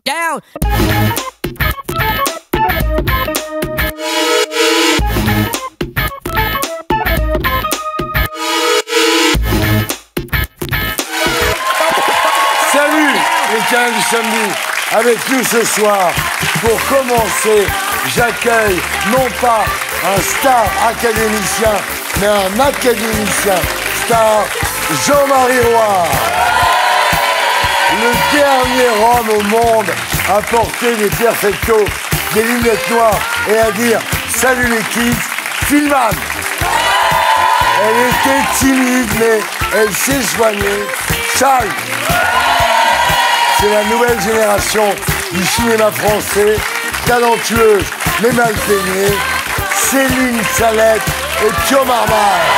Ciao. Salut les câlins du samedi. Avec nous ce soir, pour commencer, j'accueille non pas un star académicien, mais un académicien star, Jean-Marie Roire. Le dernier homme au monde à porter des perfectos, des lunettes noires et à dire « Salut les kids, Filman ». Elle était timide, mais elle s'est soignée. Charles. C'est la nouvelle génération du cinéma français, talentueuse mais mal peignée, Céline Salette et Pio Marmaille.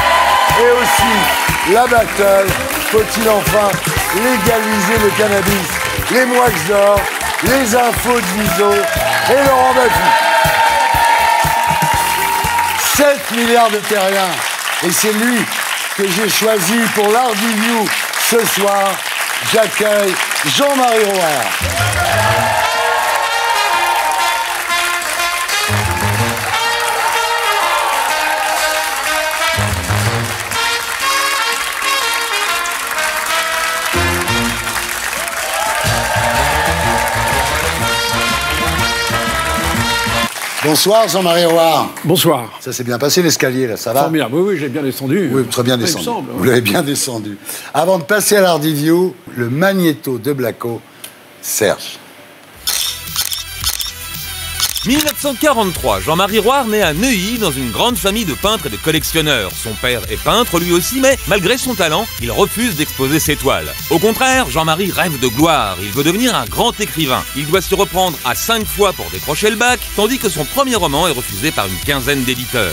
Et aussi la battle, faut-il enfin légaliser le cannabis, les moix d'or, les infos de Viso et Laurent Baffy. 7 milliards de terriens. Et c'est lui que j'ai choisi pour l'Art Review ce soir. J'accueille Jean-Marie Roire. Bonsoir Jean-Marie Roire. Bonsoir. Ça s'est bien passé l'escalier là, ça va? Formidable, oui, j'ai bien descendu. Oui, très bien descendu. Vous l'avez bien descendu. Avant de passer à l'Art Review, le magnéto de Blacko, Serge. 1943, Jean-Marie Roire naît à Neuilly dans une grande famille de peintres et de collectionneurs. Son père est peintre lui aussi, mais malgré son talent, il refuse d'exposer ses toiles. Au contraire, Jean-Marie rêve de gloire, il veut devenir un grand écrivain. Il doit se reprendre à 5 fois pour décrocher le bac, tandis que son premier roman est refusé par une quinzaine d'éditeurs.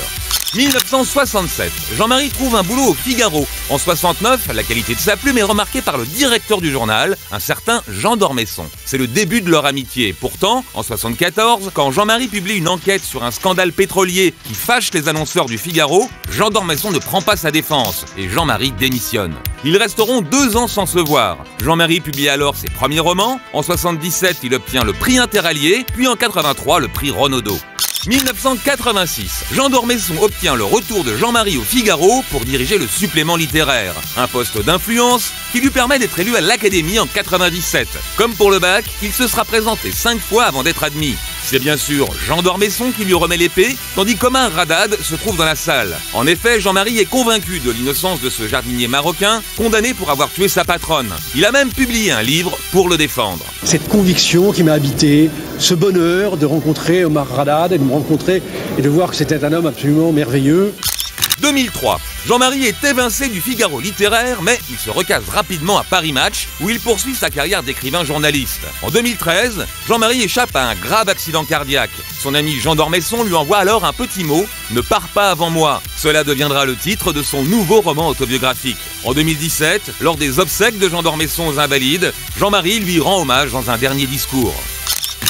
1967, Jean-Marie trouve un boulot au Figaro. En 69, la qualité de sa plume est remarquée par le directeur du journal, un certain Jean d'Ormesson. C'est le début de leur amitié. Pourtant, en 74, quand Jean-Marie publie une enquête sur un scandale pétrolier qui fâche les annonceurs du Figaro, Jean d'Ormesson ne prend pas sa défense et Jean-Marie démissionne. Ils resteront 2 ans sans se voir. Jean-Marie publie alors ses premiers romans. En 77, il obtient le prix Interallié, puis en 83, le prix Renaudot. 1986, Jean d'Ormesson obtient le retour de Jean-Marie au Figaro pour diriger le supplément littéraire, un poste d'influence qui lui permet d'être élu à l'Académie en 97. Comme pour le bac, il se sera présenté 5 fois avant d'être admis. C'est bien sûr Jean d'Ormesson qui lui remet l'épée, tandis qu'Omar Haddad se trouve dans la salle. En effet, Jean-Marie est convaincu de l'innocence de ce jardinier marocain, condamné pour avoir tué sa patronne. Il a même publié un livre pour le défendre. Cette conviction qui m'a habité, ce bonheur de rencontrer Omar Haddad et de me rencontrer et de voir que c'était un homme absolument merveilleux. 2003, Jean-Marie est évincé du Figaro littéraire, mais il se recase rapidement à Paris Match, où il poursuit sa carrière d'écrivain journaliste. En 2013, Jean-Marie échappe à un grave accident cardiaque. Son ami Jean d'Ormesson lui envoie alors un petit mot « Ne pars pas avant moi ». Cela deviendra le titre de son nouveau roman autobiographique. En 2017, lors des obsèques de Jean d'Ormesson aux Invalides, Jean-Marie lui rend hommage dans un dernier discours.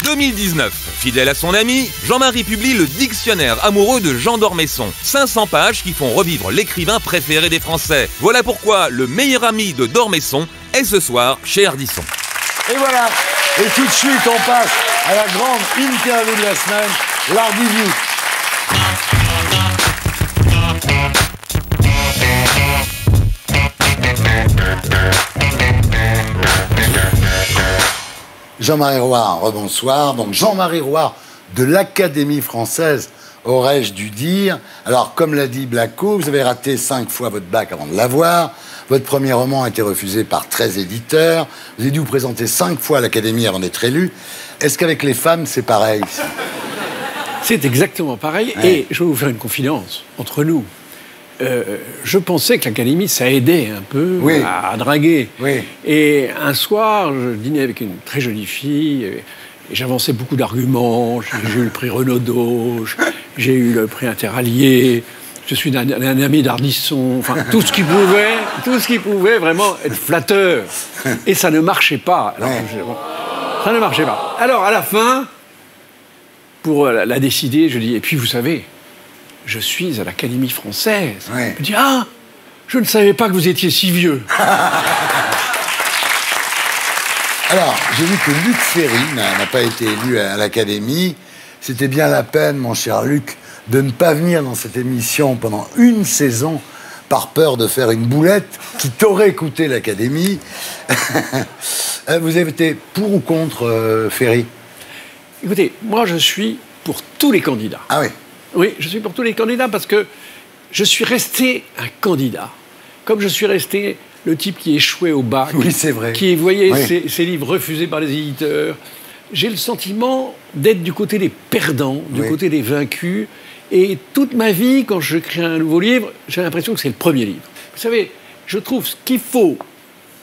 2019, fidèle à son ami, Jean-Marie publie le dictionnaire amoureux de Jean d'Ormesson. 500 pages qui font revivre l'écrivain préféré des Français. Voilà pourquoi le meilleur ami de d'Ormesson est ce soir chez Ardisson. Et voilà. Et tout de suite, on passe à la grande interview de la semaine, l'Art Review. Jean-Marie Roire, rebonsoir. Donc Jean-Marie Roire de l'Académie française, aurais-je dû dire. Alors, comme l'a dit Blacko, vous avez raté 5 fois votre bac avant de l'avoir. Votre premier roman a été refusé par 13 éditeurs. Vous avez dû vous présenter 5 fois à l'Académie avant d'être élu. Est-ce qu'avec les femmes, c'est pareil? C'est exactement pareil. Ouais. Et je vais vous faire une confidence entre nous. Je pensais que l'Académie, ça aidait un peu à draguer. Oui. Et un soir, je dînais avec une très jolie fille, et j'avançais beaucoup d'arguments. J'ai eu le prix Renaudot, j'ai eu le prix Interallié, je suis un ami d'Ardisson, enfin, tout ce qui pouvait vraiment être flatteur. Et ça ne marchait pas. Alors, ça ne marchait pas. Alors, à la fin, pour la décider, je dis, et puis vous savez, je suis à l'Académie française. Ouais. Je dis, ah, je ne savais pas que vous étiez si vieux. Alors, j'ai vu que Luc Ferry n'a pas été élu à l'Académie. C'était bien la peine, mon cher Luc, de ne pas venir dans cette émission pendant une saison par peur de faire une boulette qui t'aurait coûté l'Académie. Vous avez été pour ou contre Ferry? Écoutez, moi je suis pour tous les candidats. Ah oui? Oui, je suis pour tous les candidats parce que je suis resté un candidat. Comme je suis resté le type qui échouait au bac, oui, c'est vrai. qui voyait ses livres refusés par les éditeurs. J'ai le sentiment d'être du côté des perdants, du côté des vaincus. Et toute ma vie, quand je crée un nouveau livre, j'ai l'impression que c'est le premier livre. Vous savez, je trouve ce qu'il faut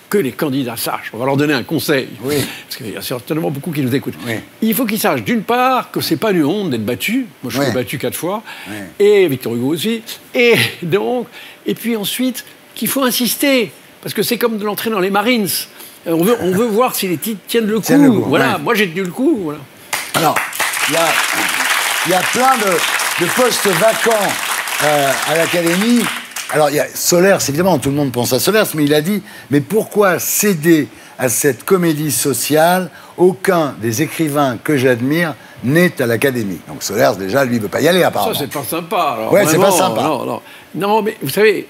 que les candidats sachent. On va leur donner un conseil. Oui. Parce qu'il y a certainement beaucoup qui nous écoutent. Oui. Il faut qu'ils sachent, d'une part, que c'est pas une honte d'être battu. Moi, je suis battu 4 fois. Oui. Et Victor Hugo aussi. Et puis ensuite, qu'il faut insister. Parce que c'est comme de l'entrée dans les Marines. On veut voir si les titres tiennent le coup. Voilà. Moi, j'ai tenu le coup. Voilà. Alors, il y a plein de postes vacants à l'Académie. Alors, il y a Solers, évidemment, tout le monde pense à Solers, mais il a dit, mais pourquoi céder à cette comédie sociale? Aucun des écrivains que j'admire n'est à l'Académie. Donc Solers, déjà, lui, ne veut pas y aller, apparemment. Ça, c'est pas sympa. Alors, ouais, c'est pas sympa. Non, mais vous savez,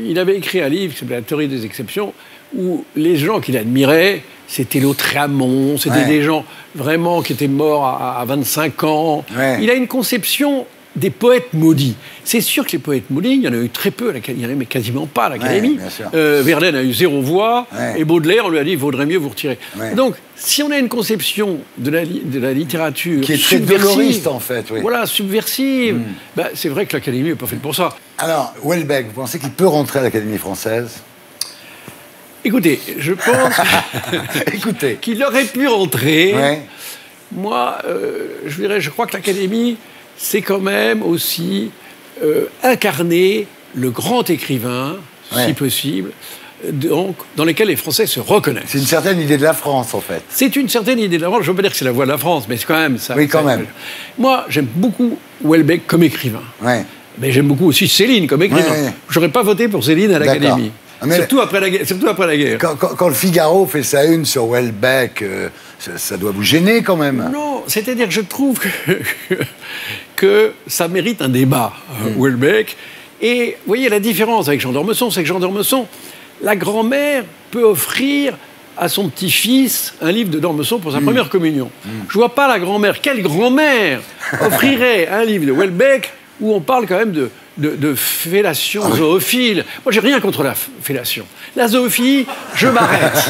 il avait écrit un livre qui s'appelait La théorie des exceptions, où les gens qu'il admirait, c'était Lautréamont, c'était des gens vraiment qui étaient morts à 25 ans. Ouais. Il a une conception des poètes maudits. C'est sûr que les poètes maudits, il y en a eu très peu à l'Académie, mais quasiment pas à l'Académie. Verlaine a eu 0 voix, et Baudelaire, on lui a dit, il vaudrait mieux vous retirer. Donc, si on a une conception de la littérature qui est très doloriste, en fait. Oui. Voilà, subversive, c'est vrai que l'Académie n'est pas faite pour ça. Alors, Houellebecq, vous pensez qu'il peut rentrer à l'Académie française? Écoutez, je pense qu'il aurait pu rentrer. Ouais. Moi, je crois que l'Académie, c'est quand même aussi incarner le grand écrivain, si possible, donc, dans lequel les Français se reconnaissent. C'est une certaine idée de la France, en fait. C'est une certaine idée de la France. Je ne veux pas dire que c'est la voix de la France, mais c'est quand même ça. Oui, quand même. Moi, j'aime beaucoup Houellebecq comme écrivain. Ouais. Mais j'aime beaucoup aussi Céline comme écrivain. Ouais. Je n'aurais pas voté pour Céline à l'Académie. Surtout après la guerre. Quand le Figaro fait sa une sur Houellebecq, ça doit vous gêner quand même. Non, c'est-à-dire que je trouve que ça mérite un débat, Houellebecq. Et vous voyez, la différence avec Jean d'Ormesson, c'est que Jean d'Ormesson, la grand-mère peut offrir à son petit-fils un livre de d'Ormesson pour sa première communion. Je vois pas la grand-mère. Quelle grand-mère offrirait un livre de Houellebecq où on parle quand même de fellation zoophile? Moi, j'ai rien contre la fellation. La zoophilie, je m'arrête.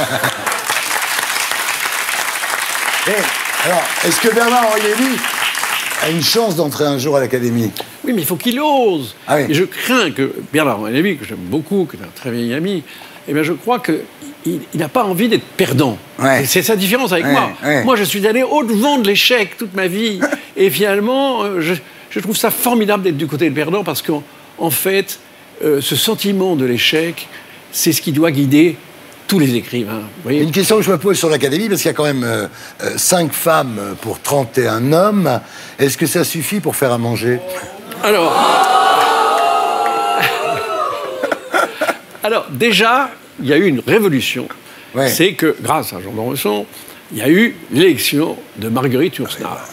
Alors, est-ce que Bernard-Henri Lévy a une chance d'entrer un jour à l'Académie? Oui, mais il faut qu'il ose. Et je crains que Bernard-Henri Lévy, que j'aime beaucoup, qui est un très vieil ami, eh bien, je crois qu'il n'a pas envie d'être perdant. C'est sa différence avec moi. Moi, je suis allé au-devant de l'échec toute ma vie. Et finalement, je trouve ça formidable d'être du côté des perdants parce qu'en fait, ce sentiment de l'échec, c'est ce qui doit guider tous les écrivains. Vous voyez ? Une question que je me pose sur l'Académie, parce qu'il y a quand même 5 femmes pour 31 hommes. Est-ce que ça suffit pour faire à manger? Alors déjà, il y a eu une révolution. C'est que, grâce à Jean d'Ormesson, il y a eu l'élection de Marguerite Yourcenar.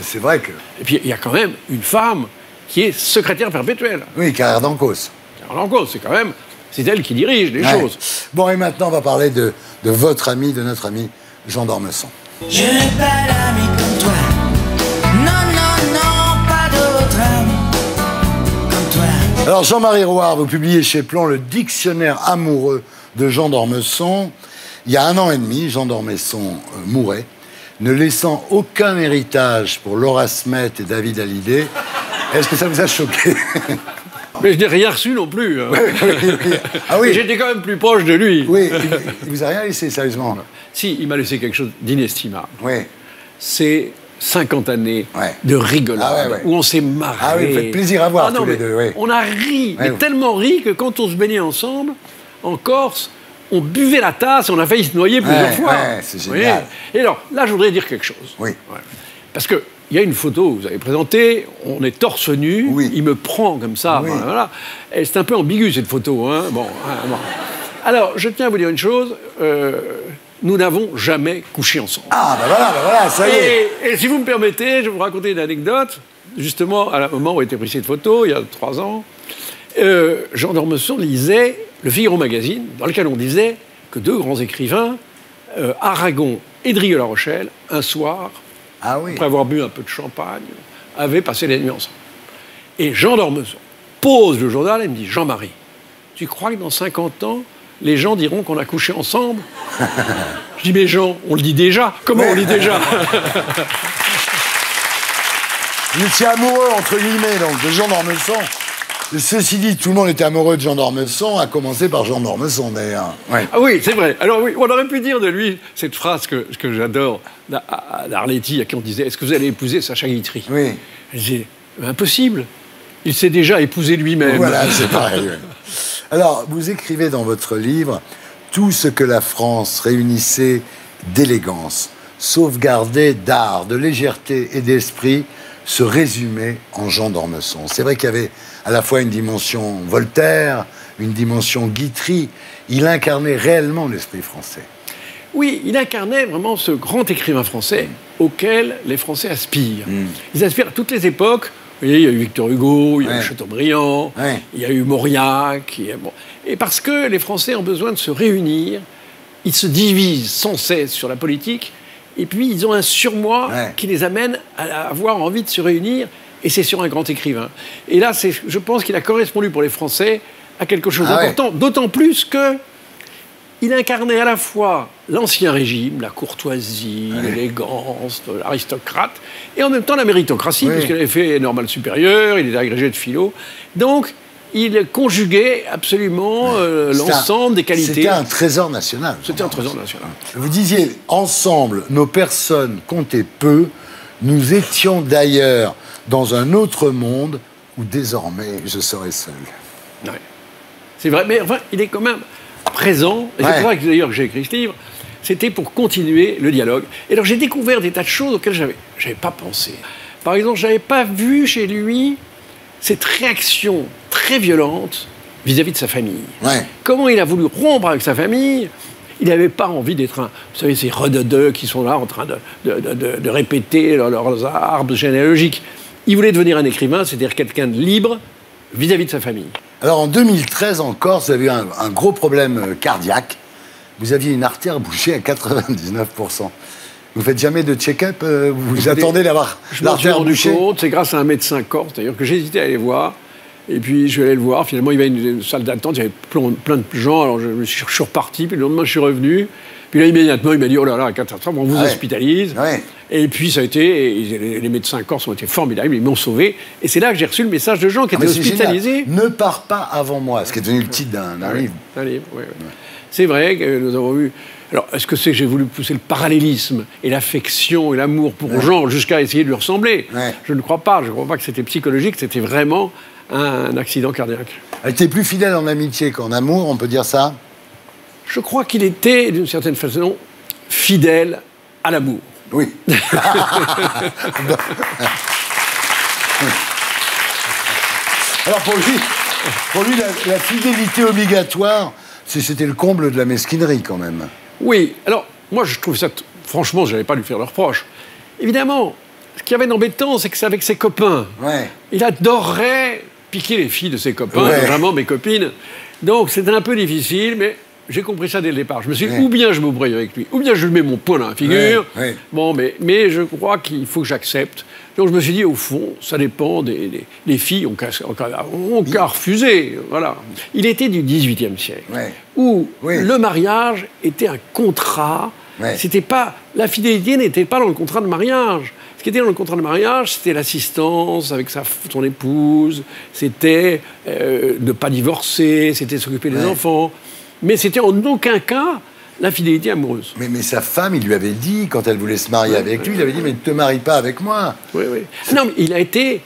C'est vrai que... Et puis, il y a quand même une femme qui est secrétaire perpétuelle. Oui, Carrère d'Encausse. Carrère d'Encausse, c'est quand même... C'est elle qui dirige les choses. Bon, et maintenant, on va parler de votre ami, de notre ami Jean d'Ormesson. Je n'ai pas d'ami comme toi. Non, non, non, pas d'autre ami comme toi. Alors, Jean-Marie Rouard, vous publiez chez Plon le dictionnaire amoureux de Jean d'Ormesson. Il y a 1 an et demi, Jean d'Ormesson mourait, ne laissant aucun héritage pour Laura Smet et David Hallyday. Est-ce que ça vous a choqué? Mais je n'ai rien reçu non plus. Hein. Ah oui. J'étais quand même plus proche de lui. Oui, il vous a rien laissé, sérieusement? Si, il m'a laissé quelque chose d'inestimable. Oui. C'est 50 années de rigolade, où on s'est marré. Ah oui, vous faites plaisir à voir tous les deux. Oui. On a ri, mais tellement ri que quand on se baignait ensemble, en Corse, on buvait la tasse et on a failli se noyer plusieurs fois. Ouais, c'est génial. Et alors, là, je voudrais dire quelque chose. Oui. Parce que il y a une photo que vous avez présentée, on est torse nu, il me prend comme ça, voilà. Et c'est un peu ambigu cette photo, hein. Bon. Alors, je tiens à vous dire une chose, nous n'avons jamais couché ensemble. Ah, ben voilà, ça y est. Et si vous me permettez, je vais vous raconter une anecdote. Justement, à un moment où a été prise cette photo, il y a 3 ans, Jean d'Ormesson lisait le Figaro Magazine, dans lequel on disait que 2 grands écrivains, Aragon et Drieux-La Rochelle, un soir, après avoir bu un peu de champagne, avaient passé la nuit ensemble. Et Jean d'Ormesson pose le journal et me dit « Jean-Marie, tu crois que dans 50 ans, les gens diront qu'on a couché ensemble ?» Je dis « Mais Jean, on le dit déjà. Comment on le dit déjà ?» Vous étiez amoureux, entre guillemets, donc, de Jean d'Ormesson. Ceci dit, tout le monde était amoureux de Jean d'Ormesson, à commencer par Jean d'Ormesson, d'ailleurs. Ouais. Ah oui, c'est vrai. Alors oui, on aurait pu dire de lui cette phrase que j'adore d'Arletty, à qui on disait « Est-ce que vous allez épouser Sacha Guitry ?» Oui. Elle disait « Impossible. Il s'est déjà épousé lui-même. » Voilà, c'est pareil. Ouais. Alors, vous écrivez dans votre livre « Tout ce que la France réunissait d'élégance, sauvegardait d'art, de légèreté et d'esprit, se résumait en Jean d'Ormesson. » C'est vrai qu'il y avait à la fois une dimension Voltaire, une dimension Guitry. Il incarnait réellement l'esprit français. Oui, il incarnait vraiment ce grand écrivain français auquel les Français aspirent. Ils aspirent à toutes les époques. Vous voyez, il y a eu Victor Hugo, il y a eu Chateaubriand, il y a eu Mauriac. Et parce que les Français ont besoin de se réunir, ils se divisent sans cesse sur la politique, et puis ils ont un surmoi qui les amène à avoir envie de se réunir, et c'est sur un grand écrivain. Et là, je pense qu'il a correspondu pour les Français à quelque chose d'important, d'autant plus que il incarnait à la fois l'ancien régime, la courtoisie, l'élégance, l'aristocrate, et en même temps la méritocratie, puisqu'il avait fait normal supérieur, il était agrégé de philo. Donc, il conjuguait absolument l'ensemble des qualités. C'était un trésor national. C'était un trésor national. Vous disiez, ensemble, nos personnes comptaient peu. Nous étions d'ailleurs dans un autre monde où désormais je serais seul. Ouais. C'est vrai, mais enfin, il est quand même présent. Et c'est pour ça que d'ailleurs que j'ai écrit ce livre. C'était pour continuer le dialogue. Et alors j'ai découvert des tas de choses auxquelles j'avais pas pensé. Par exemple, j'avais pas vu chez lui cette réaction très violente vis-à-vis de sa famille. Comment il a voulu rompre avec sa famille. Il n'avait pas envie d'être vous savez, ces rededeux qui sont là en train de répéter leurs arbres généalogiques. Il voulait devenir un écrivain, c'est-à-dire quelqu'un de libre vis-à-vis de sa famille. Alors en 2013 en Corse, vous avez eu un gros problème cardiaque. Vous aviez une artère bouchée à 99%. Vous faites jamais de check-up vous attendez d'avoir l'artère bouchée? C'est grâce à un médecin corse, d'ailleurs, que j'hésitais à aller voir. Et puis je vais aller le voir. Finalement, il y avait une salle d'attente, il y avait plein de gens. Alors je suis reparti, puis le lendemain, je suis revenu. Puis là, immédiatement, il m'a dit « Oh là là, catastrophe, on vous hospitalise. » Et puis ça a été... Les médecins corses ont été formidables, ils m'ont sauvé. Et c'est là que j'ai reçu le message de gens qui étaient hospitalisés. Ne pars pas avant moi, ce qui est devenu le titre d'un livre. Un livre, oui. C'est vrai que nous avons eu... Alors, est-ce que c'est que j'ai voulu pousser le parallélisme et l'affection et l'amour pour Jean jusqu'à essayer de lui ressembler? Je ne crois pas. Je ne crois pas que c'était psychologique, c'était vraiment un accident cardiaque. Elle était plus fidèle en amitié qu'en amour, on peut dire ça? Je crois qu'il était, d'une certaine façon, fidèle à l'amour. Oui. Alors pour lui la fidélité obligatoire, c'était le comble de la mesquinerie quand même. Oui, alors moi je trouve ça, franchement, je n'allais pas lui faire le reproche. Évidemment, ce qu'il y avait d'embêtant, c'est que c'est avec ses copains. Il adorait piquer les filles de ses copains, notamment mes copines. Donc c'était un peu difficile, mais j'ai compris ça dès le départ. Je me suis dit, ou bien je m'embrouille avec lui, ou bien je lui mets mon poing dans la figure. Bon, mais je crois qu'il faut que j'accepte. Donc je me suis dit, au fond, ça dépend des filles ont qu'à refuser. Voilà. Il était du XVIIIe siècle, où le mariage était un contrat. C'était pas, la fidélité n'était pas dans le contrat de mariage. Ce qui était dans le contrat de mariage, c'était l'assistance avec son épouse, c'était ne pas divorcer, c'était s'occuper des enfants. Mais c'était en aucun cas la fidélité amoureuse. Mais sa femme, il lui avait dit, quand elle voulait se marier avec lui, il avait dit « Mais ne te marie pas avec moi ». Non, mais il a été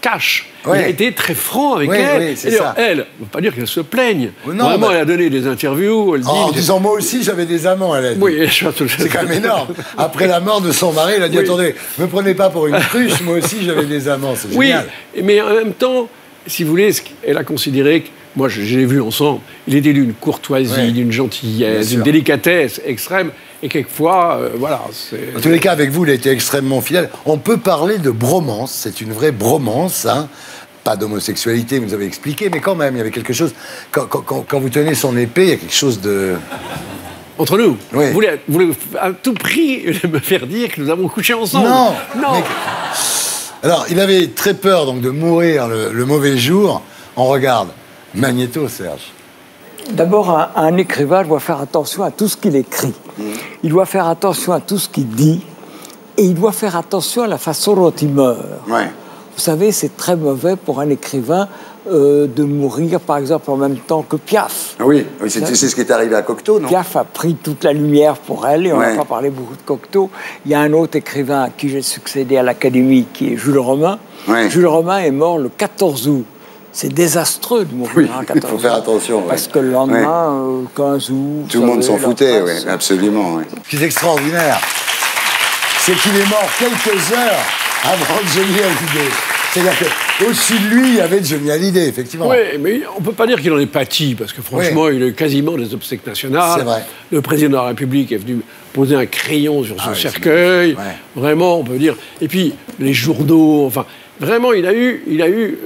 cash. Il a été très franc avec elle. Et elle, on ne veut pas dire qu'elle se plaigne. Vraiment, elle a donné des interviews. Elle dit, en disant « Moi aussi, j'avais des amants », elle a dit. C'est quand même énorme. Après la mort de son mari, elle a dit « Attendez, ne me prenez pas pour une cruche, moi aussi, j'avais des amants ». C'est génial. Mais en même temps, si vous voulez, elle a considéré que moi, je l'ai vu ensemble. Il était d'une courtoisie, d'une gentillesse, d'une délicatesse extrême. Et quelquefois, voilà. En tous les cas, avec vous, il a été extrêmement fidèle. On peut parler de bromance, c'est une vraie bromance, hein. Pas d'homosexualité, vous nous avez expliqué, mais quand même, il y avait quelque chose... Quand vous tenez son épée, il y a quelque chose de... Entre nous, oui. Vous voulez à tout prix me faire dire que nous avons couché ensemble? Non, non. Mais... Alors, il avait très peur donc de mourir le mauvais jour. On regarde Magnéto, Serge. D'abord, un écrivain doit faire attention à tout ce qu'il écrit. Il doit faire attention à tout ce qu'il dit. Et il doit faire attention à la façon dont il meurt. Ouais. Vous savez, c'est très mauvais pour un écrivain de mourir, par exemple, en même temps que Piaf. Oui, c'est ce qui est arrivé à Cocteau, non? Piaf a pris toute la lumière pour elle, et on n'a Ouais. pas parlé beaucoup de Cocteau. Il y a un autre écrivain à qui j'ai succédé à l'Académie, qui est Jules Romain. Ouais. Jules Romain est mort le 14 août. C'est désastreux de mourir Oui, un il 14 faut faire août. attention. Ouais. Parce que le lendemain, 15 août... Tout le monde s'en foutait, oui, oui. absolument. Ouais. Ce qui est extraordinaire, c'est qu'il est mort quelques heures avant Johnny Hallyday. C'est-à-dire qu'au-dessus de lui, il y avait Johnny Hallyday, effectivement. Oui, mais on ne peut pas dire qu'il en est pâti, parce que franchement, il a eu quasiment des obsèques nationales. C'est vrai. Le président de la République est venu poser un crayon sur son oui, cercueil. c'est magnifique. Vraiment, on peut dire. Et puis, les journaux, enfin, vraiment, il a eu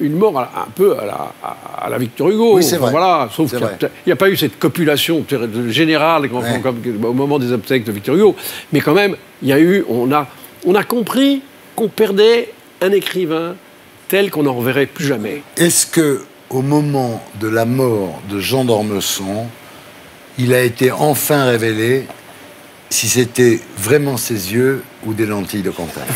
une mort un peu à la Victor Hugo. Oui, c'est vrai. Voilà, sauf C'est qu'il vrai. n'y a pas eu cette copulation générale comme au moment des obsèques de Victor Hugo. Mais quand même, on a compris qu'on perdait un écrivain tel qu'on n'en reverrait plus jamais. Est-ce que, au moment de la mort de Jean d'Ormesson, il a été enfin révélé si c'était vraiment ses yeux ou des lentilles de contact?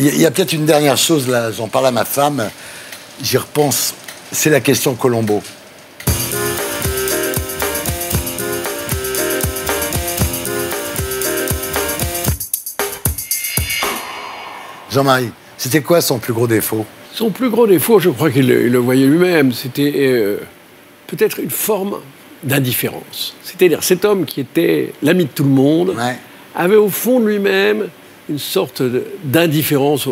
Il y a peut-être une dernière chose, là, j'en parle à ma femme, j'y repense, c'est la question Colombo. Jean-Marie, c'était quoi son plus gros défaut? Son plus gros défaut, je crois qu'il le voyait lui-même, c'était peut-être une forme d'indifférence. C'est-à-dire cet homme qui était l'ami de tout le monde Ouais. avait au fond de lui-même une sorte d'indifférence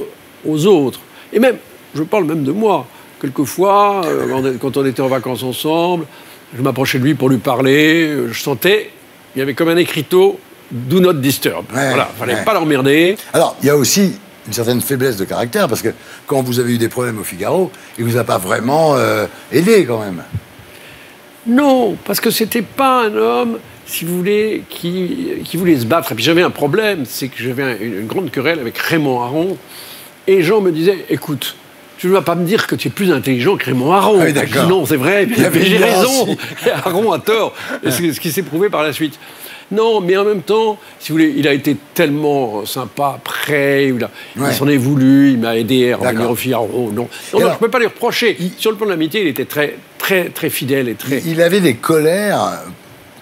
aux autres. Et même, je parle même de moi, quelquefois, quand on était en vacances ensemble, je m'approchais de lui pour lui parler, je sentais, il y avait comme un écriteau, do not disturb. Ouais, Voilà, il ne fallait ouais. pas l'emmerder. Alors, il y a aussi une certaine faiblesse de caractère, parce que quand vous avez eu des problèmes au Figaro, il ne vous a pas vraiment aidé, quand même. Non, parce que c'était pas un homme, si vous voulez, qui voulait se battre. Et puis j'avais un problème, c'est que j'avais une grande querelle avec Raymond Aron. Et Jean me disait, écoute, tu ne vas pas me dire que tu es plus intelligent que Raymond Aron. Ah oui, Je d'accord. dis, non, c'est vrai, Il y avait mais j'ai une raison. hiérarchie. Et Aron a tort. Et c'est ce qui s'est prouvé par la suite. Non, mais en même temps, si vous voulez, il a été tellement sympa après, il Ouais. s'en est voulu, il m'a aidé à revenir D'accord. au Figaro. Non, Et je alors, ne peux pas lui reprocher. Sur le plan de l'amitié, il était très, très, très fidèle et très... Il avait des colères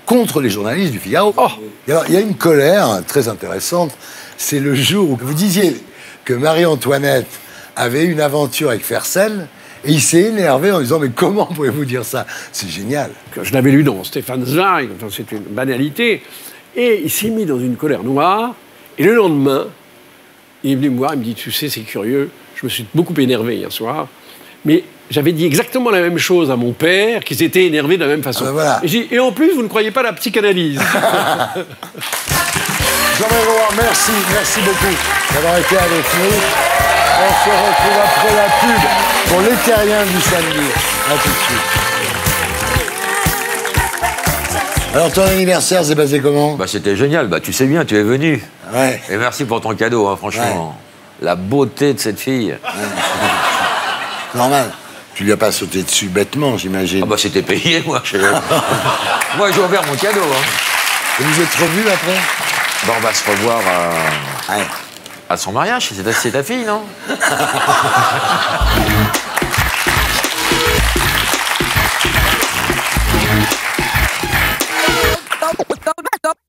contre les journalistes du Figaro. Oh. Et alors, il y a une colère très intéressante, c'est le jour où vous disiez que Marie-Antoinette avait une aventure avec Fersen, et il s'est énervé en disant « Mais comment pouvez-vous dire ça? C'est génial !» Je l'avais lu dans Stéphane Zweig, enfin, c'est une banalité. Et il s'est mis dans une colère noire. Et le lendemain, il est venu me voir, il me dit, tu sais, c'est curieux, je me suis beaucoup énervé hier soir, mais j'avais dit exactement la même chose à mon père, qui s'était énervé de la même façon. Ah ben voilà. Et j'ai dit, et en plus, vous ne croyez pas à la psychanalyse. Jean-Marie Roy, merci beaucoup d'avoir été avec nous. On se retrouve après la pub pour les terriens du samedi. À tout de suite. Alors, ton anniversaire s'est passé comment? Bah, c'était génial. Bah, tu sais bien, tu es venu. Ouais. Et merci pour ton cadeau, hein, franchement. La beauté de cette fille. Normal. Tu lui as pas sauté dessus bêtement, j'imagine. Ah bah, c'était payé, moi. Moi, j'ai ouvert mon cadeau. Hein. Et vous êtes revus après? Bah, on va se revoir Ouais. à son mariage. C'est ta fille, non?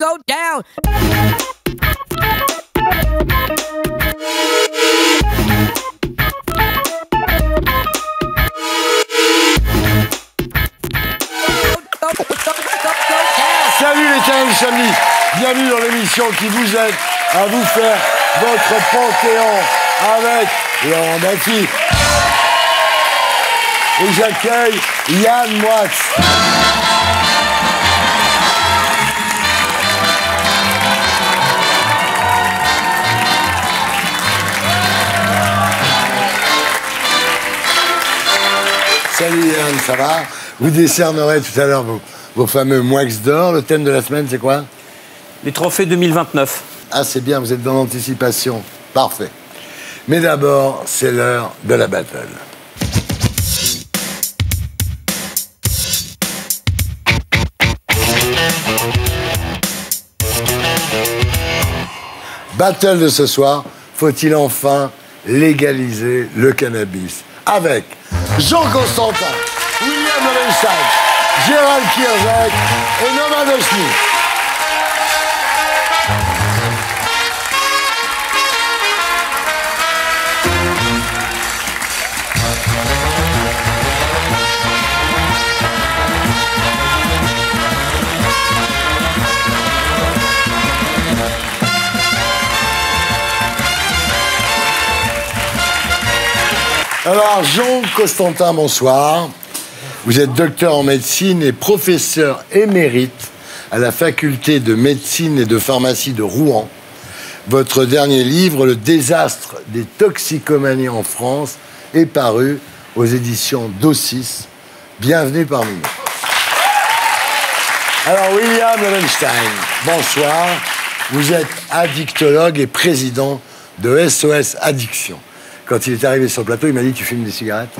Go down. Salut les terriens du samedi. bienvenue dans l'émission qui vous aide à vous faire votre panthéon avec Laurent Baffy. Et j'accueille Yann Moix. Salut Yann, ça va? Vous décernerez tout à l'heure vos fameux Moix d'or. Le thème de la semaine, c'est quoi? Les trophées 2029. Ah, c'est bien, vous êtes dans l'anticipation. Parfait. Mais d'abord, c'est l'heure de la battle. Battle de ce soir, faut-il enfin légaliser le cannabis? Avec Jean Constantin, William Lowenstein, Gérald Kierzek et Norman Doschny. Alors, Jean Constantin, bonsoir. Vous êtes docteur en médecine et professeur émérite à la faculté de médecine et de pharmacie de Rouen. Votre dernier livre, Le désastre des toxicomanies en France, est paru aux éditions d'O6. Bienvenue parmi nous. Alors, William Lowenstein, bonsoir. Vous êtes addictologue et président de SOS Addiction. Quand il est arrivé sur le plateau, il m'a dit « Tu fumes des cigarettes ?»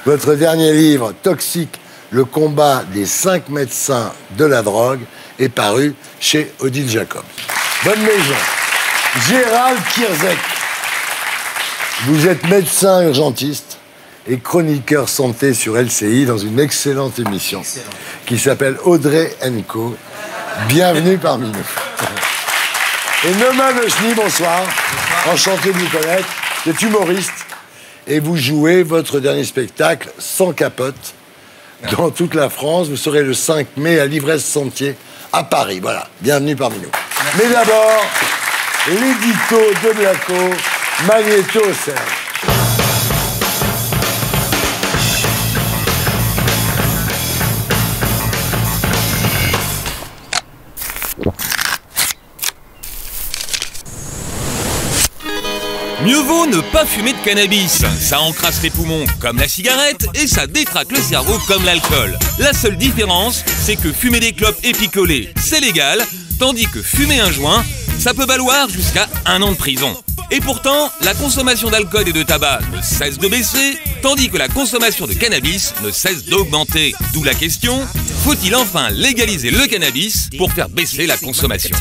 Votre dernier livre, Toxique, le combat des 5 médecins de la drogue, est paru chez Odile Jacob. Bonne maison. Gérald Kierzek. Vous êtes médecin urgentiste et chroniqueur santé sur LCI dans une excellente émission qui s'appelle Audrey & Co. Bienvenue parmi nous. Et Norman Doschny, bonsoir. Enchanté de vous connaître. Vous êtes humoriste et vous jouez votre dernier spectacle Sans capote dans toute la France. Vous serez le 5 mai à l'Ivresse Sentier à Paris. Voilà, bienvenue parmi nous. Mais d'abord, l'édito de Blaco, Magnéto Serge. Mieux vaut ne pas fumer de cannabis. Ça encrasse les poumons comme la cigarette et ça détraque le cerveau comme l'alcool. La seule différence, c'est que fumer des clopes et picoler, c'est légal, tandis que fumer un joint, ça peut valoir jusqu'à 1 an de prison. Et pourtant, la consommation d'alcool et de tabac ne cesse de baisser, tandis que la consommation de cannabis ne cesse d'augmenter. D'où la question, faut-il enfin légaliser le cannabis pour faire baisser la consommation ?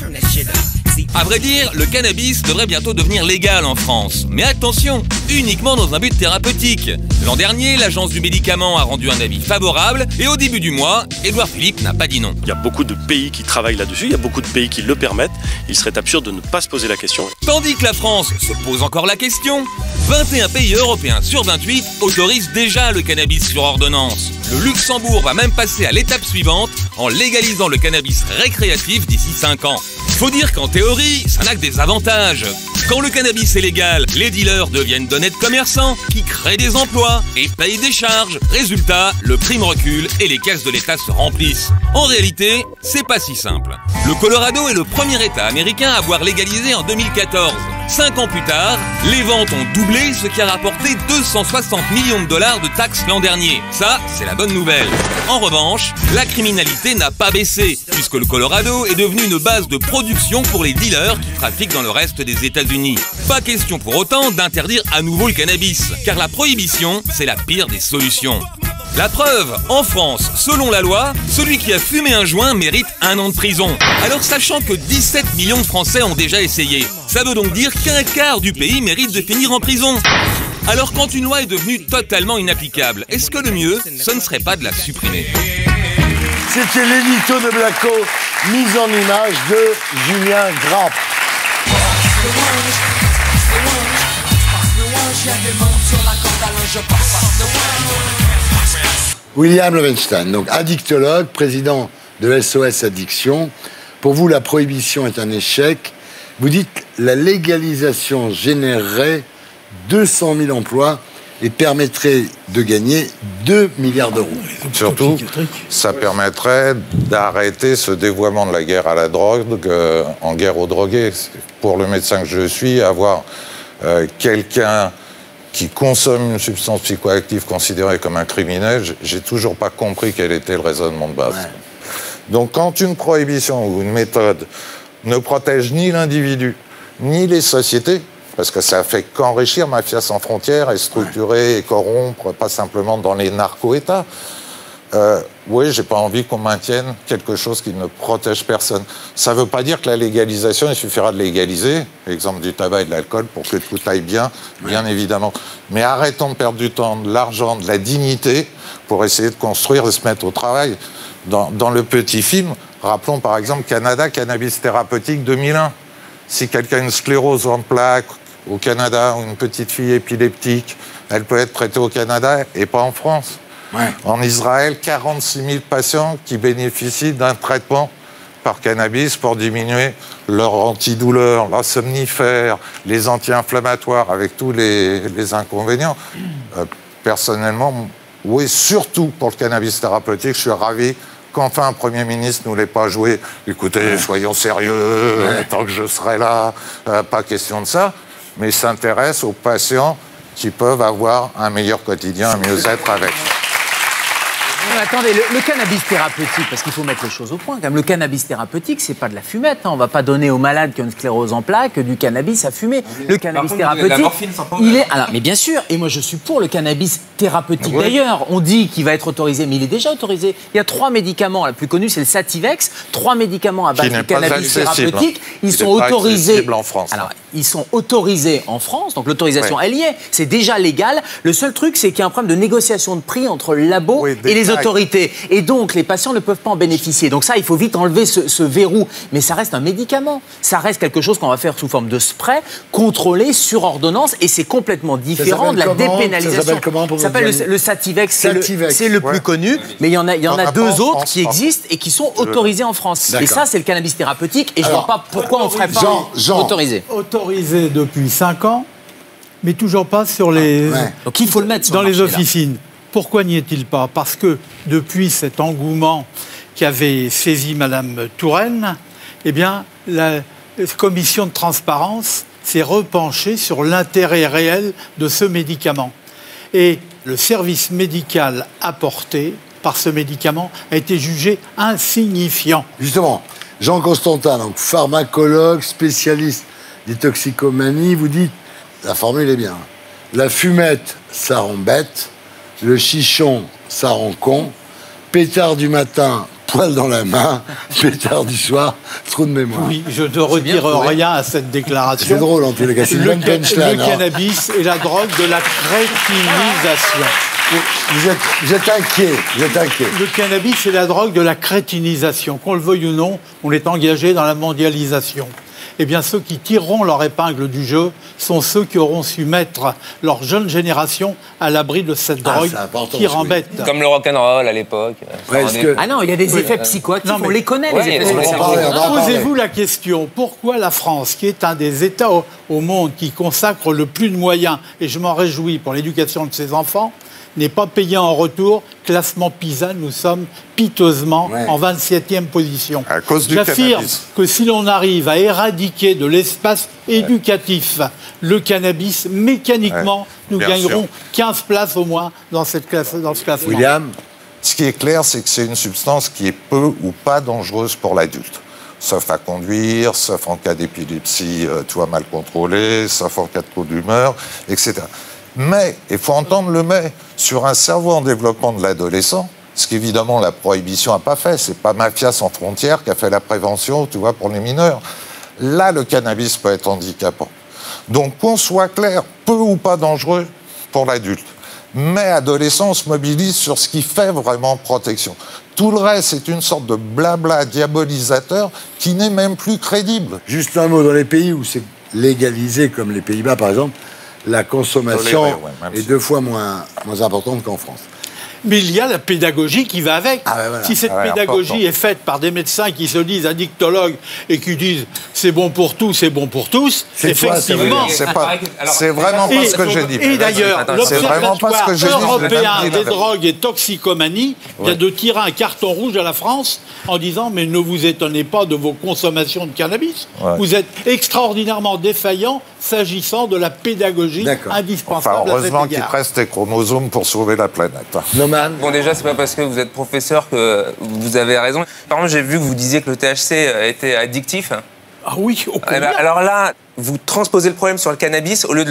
À vrai dire, le cannabis devrait bientôt devenir légal en France. Mais attention, uniquement dans un but thérapeutique. L'an dernier, l'Agence du médicament a rendu un avis favorable et au début du mois, Édouard Philippe n'a pas dit non. Il y a beaucoup de pays qui travaillent là-dessus, il y a beaucoup de pays qui le permettent. Il serait absurde de ne pas se poser la question. Tandis que la France se pose encore la question, 21 pays européens sur 28 autorisent déjà le cannabis sur ordonnance. Le Luxembourg va même passer à l'étape suivante en légalisant le cannabis récréatif d'ici 5 ans. Faut dire qu'en théorie, ça n'a que des avantages. Quand le cannabis est légal, les dealers deviennent d'honnêtes commerçants qui créent des emplois et payent des charges. Résultat, le crime recule et les caisses de l'État se remplissent. En réalité, c'est pas si simple. Le Colorado est le premier État américain à avoir légalisé en 2014. 5 ans plus tard, les ventes ont doublé, ce qui a rapporté 260 millions de dollars de taxes l'an dernier. Ça, c'est la bonne nouvelle. En revanche, la criminalité n'a pas baissé, puisque le Colorado est devenu une base de production pour les dealers qui trafiquent dans le reste des États-Unis. Pas question pour autant d'interdire à nouveau le cannabis, car la prohibition, c'est la pire des solutions. La preuve, en France, selon la loi, celui qui a fumé un joint mérite 1 an de prison. Alors sachant que 17 millions de Français ont déjà essayé, ça veut donc dire qu'un quart du pays mérite de finir en prison. Alors quand une loi est devenue totalement inapplicable, est-ce que le mieux, ce ne serait pas de la supprimer ? C'était l'édito de Blaco, mise en image de Julien Grappe. William Lowenstein, donc addictologue, président de SOS Addiction. Pour vous, la prohibition est un échec. Vous dites la légalisation générerait 200 000 emplois et permettrait de gagner 2 milliards d'euros. Surtout, ça permettrait d'arrêter ce dévoiement de la guerre à la drogue en guerre aux drogués. Pour le médecin que je suis, avoir quelqu'un qui consomme une substance psychoactive considérée comme un criminel, j'ai toujours pas compris quel était le raisonnement de base. Ouais. Donc quand une prohibition ou une méthode ne protège ni l'individu, ni les sociétés, parce que ça fait qu'enrichir Mafia sans frontières et structurer et corrompre, pas simplement dans les narco-États. Oui, j'ai pas envie qu'on maintienne quelque chose qui ne protège personne. Ça veut pas dire que la légalisation, il suffira de légaliser, l'exemple du tabac et de l'alcool, pour que tout aille bien, bien évidemment. Mais arrêtons de perdre du temps, de l'argent, de la dignité, pour essayer de construire et se mettre au travail. Dans le petit film, rappelons par exemple Canada, cannabis thérapeutique 2001. Si quelqu'un a une sclérose en plaques au Canada, ou une petite fille épileptique, elle peut être traitée au Canada et pas en France. Ouais. En Israël, 46 000 patients qui bénéficient d'un traitement par cannabis pour diminuer leur antidouleur, leur somnifère, les anti-inflammatoires, avec tous les inconvénients. Personnellement, oui, surtout pour le cannabis thérapeutique, je suis ravi qu'enfin un Premier ministre ne nous l'ait pas joué. Écoutez, soyons sérieux, tant que je serai là, pas question de ça. Mais il s'intéresse aux patients qui peuvent avoir un meilleur quotidien, un mieux-être avec. Mais attendez, le cannabis thérapeutique, parce qu'il faut mettre les choses au point, quand même, le cannabis thérapeutique, c'est pas de la fumette. Hein. On va pas donner aux malades qui ont une sclérose en plaques du cannabis à fumer. Le cannabis thérapeutique, il est... Alors, mais bien sûr, et moi je suis pour le cannabis thérapeutique. D'ailleurs, on dit qu'il va être autorisé, mais il est déjà autorisé. Il y a 3 médicaments, le plus connu c'est le Sativex, 3 médicaments à base de cannabis thérapeutique. Ils sont autorisés en France. Alors, ils sont autorisés en France, donc l'autorisation, elle y est. C'est déjà légal. Le seul truc, c'est qu'il y a un problème de négociation de prix entre le labo et les autorités. Et donc, les patients ne peuvent pas en bénéficier. Donc ça, il faut vite enlever ce verrou. Mais ça reste un médicament. Ça reste quelque chose qu'on va faire sous forme de spray, contrôlé sur ordonnance, et c'est complètement différent de la dépénalisation. Ça s'appelle comment? Ça s'appelle le Sativex. C'est le plus connu. Mais il y en a 2 autres qui existent et qui sont autorisés en France. Et ça, c'est le cannabis thérapeutique. Et je ne vois pas pourquoi on ne ferait pas autoriser. Autorisé depuis 5 ans, mais toujours pas sur les... Donc il faut le mettre sur dans le les marché, officines. Pourquoi n'y est-il pas? Parce que depuis cet engouement qui avait saisi Madame Touraine, eh bien, la commission de transparence s'est repenchée sur l'intérêt réel de ce médicament. Et le service médical apporté par ce médicament a été jugé insignifiant. Justement, Jean Constantin, donc pharmacologue, spécialiste des toxicomanies, vous dites, la formule est bien, la fumette, ça rend bête, le chichon, ça rend con, pétard du matin, poil dans la main, pétard du soir, trou de mémoire. Oui, je ne retire rien à cette déclaration. C'est drôle en tous les cas, c'est une bonne punchline. Le cannabis est la drogue de la crétinisation. Vous êtes inquiet, Le cannabis est la drogue de la crétinisation. Qu'on le veuille ou non, on est engagé dans la mondialisation. Eh bien, ceux qui tireront leur épingle du jeu sont ceux qui auront su mettre leur jeune génération à l'abri de cette drogue qui rembête. Comme le rock'n'roll à l'époque. Ah non, il y a des effets psychoactifs, on les connaît, les effets psychoactifs. Posez-vous la question, pourquoi la France, qui est un des États au monde qui consacre le plus de moyens, et je m'en réjouis pour l'éducation de ses enfants, n'est pas payé en retour? Classement PISA, nous sommes piteusement en 27e position. À cause du J'affirme que si l'on arrive à éradiquer de l'espace éducatif le cannabis, mécaniquement, nous gagnerons 15 places au moins dans ce classement. William, ce qui est clair, c'est que c'est une substance qui est peu ou pas dangereuse pour l'adulte. Sauf à conduire, sauf en cas d'épilepsie, mal contrôlée, sauf en cas de coup d'humeur, etc. Mais, il faut entendre le mais, sur un cerveau en développement de l'adolescent, ce qu'évidemment la prohibition n'a pas fait, c'est pas Mafia sans frontières qui a fait la prévention, pour les mineurs. Là, le cannabis peut être handicapant. Donc, qu'on soit clair, peu ou pas dangereux pour l'adulte. Mais adolescent, on se mobilise sur ce qui fait vraiment protection. Tout le reste, c'est une sorte de blabla diabolisateur qui n'est même plus crédible. Juste un mot, dans les pays où c'est légalisé, comme les Pays-Bas par exemple, la consommation est 2 fois moins importante qu'en France. Mais il y a la pédagogie qui va avec. Voilà. Si cette pédagogie est faite par des médecins qui se disent addictologues et qui disent c'est bon pour tous, c'est bon pour tous, effectivement. C'est vraiment pas ce que j'ai dit. Et d'ailleurs, l'Observatoire européen des drogues et toxicomanie vient de tirer un carton rouge à la France en disant mais ne vous étonnez pas de vos consommations de cannabis. Vous êtes extraordinairement défaillant s'agissant de la pédagogie indispensable. Heureusement qu'il reste des chromosomes pour sauver la planète. Bon, déjà, c'est pas parce que vous êtes professeur que vous avez raison. Par exemple, j'ai vu que vous disiez que le THC était addictif. Ah oui, au combien. Alors là, vous transposez le problème sur le cannabis au lieu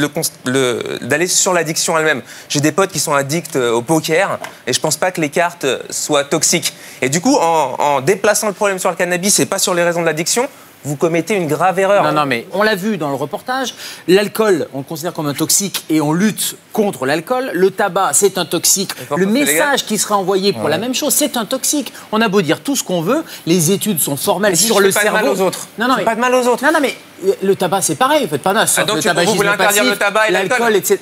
d'aller sur l'addiction elle-même. J'ai des potes qui sont addicts au poker et je pense pas que les cartes soient toxiques. Et du coup, en déplaçant le problème sur le cannabis et pas sur les raisons de l'addiction, vous commettez une grave erreur. Non, mais on l'a vu dans le reportage, l'alcool, on le considère comme un toxique et on lutte contre l'alcool. Le tabac, c'est un toxique. Le message qui sera envoyé pour la même chose, c'est un toxique. On a beau dire tout ce qu'on veut, les études sont formelles sur le cerveau. Pas de mal aux autres. Non, mais pas de mal aux autres. Non, mais le tabac, c'est pareil. Faites pas mal. Donc vous voulez interdire le tabac et l'alcool, etc.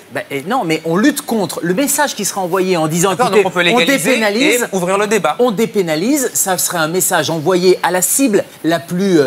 Non, mais on lutte contre. Le message qui sera envoyé en disant, écoutez, on peut légaliser et ouvrir le débat. On dépénalise, ça serait un message envoyé à la cible la plus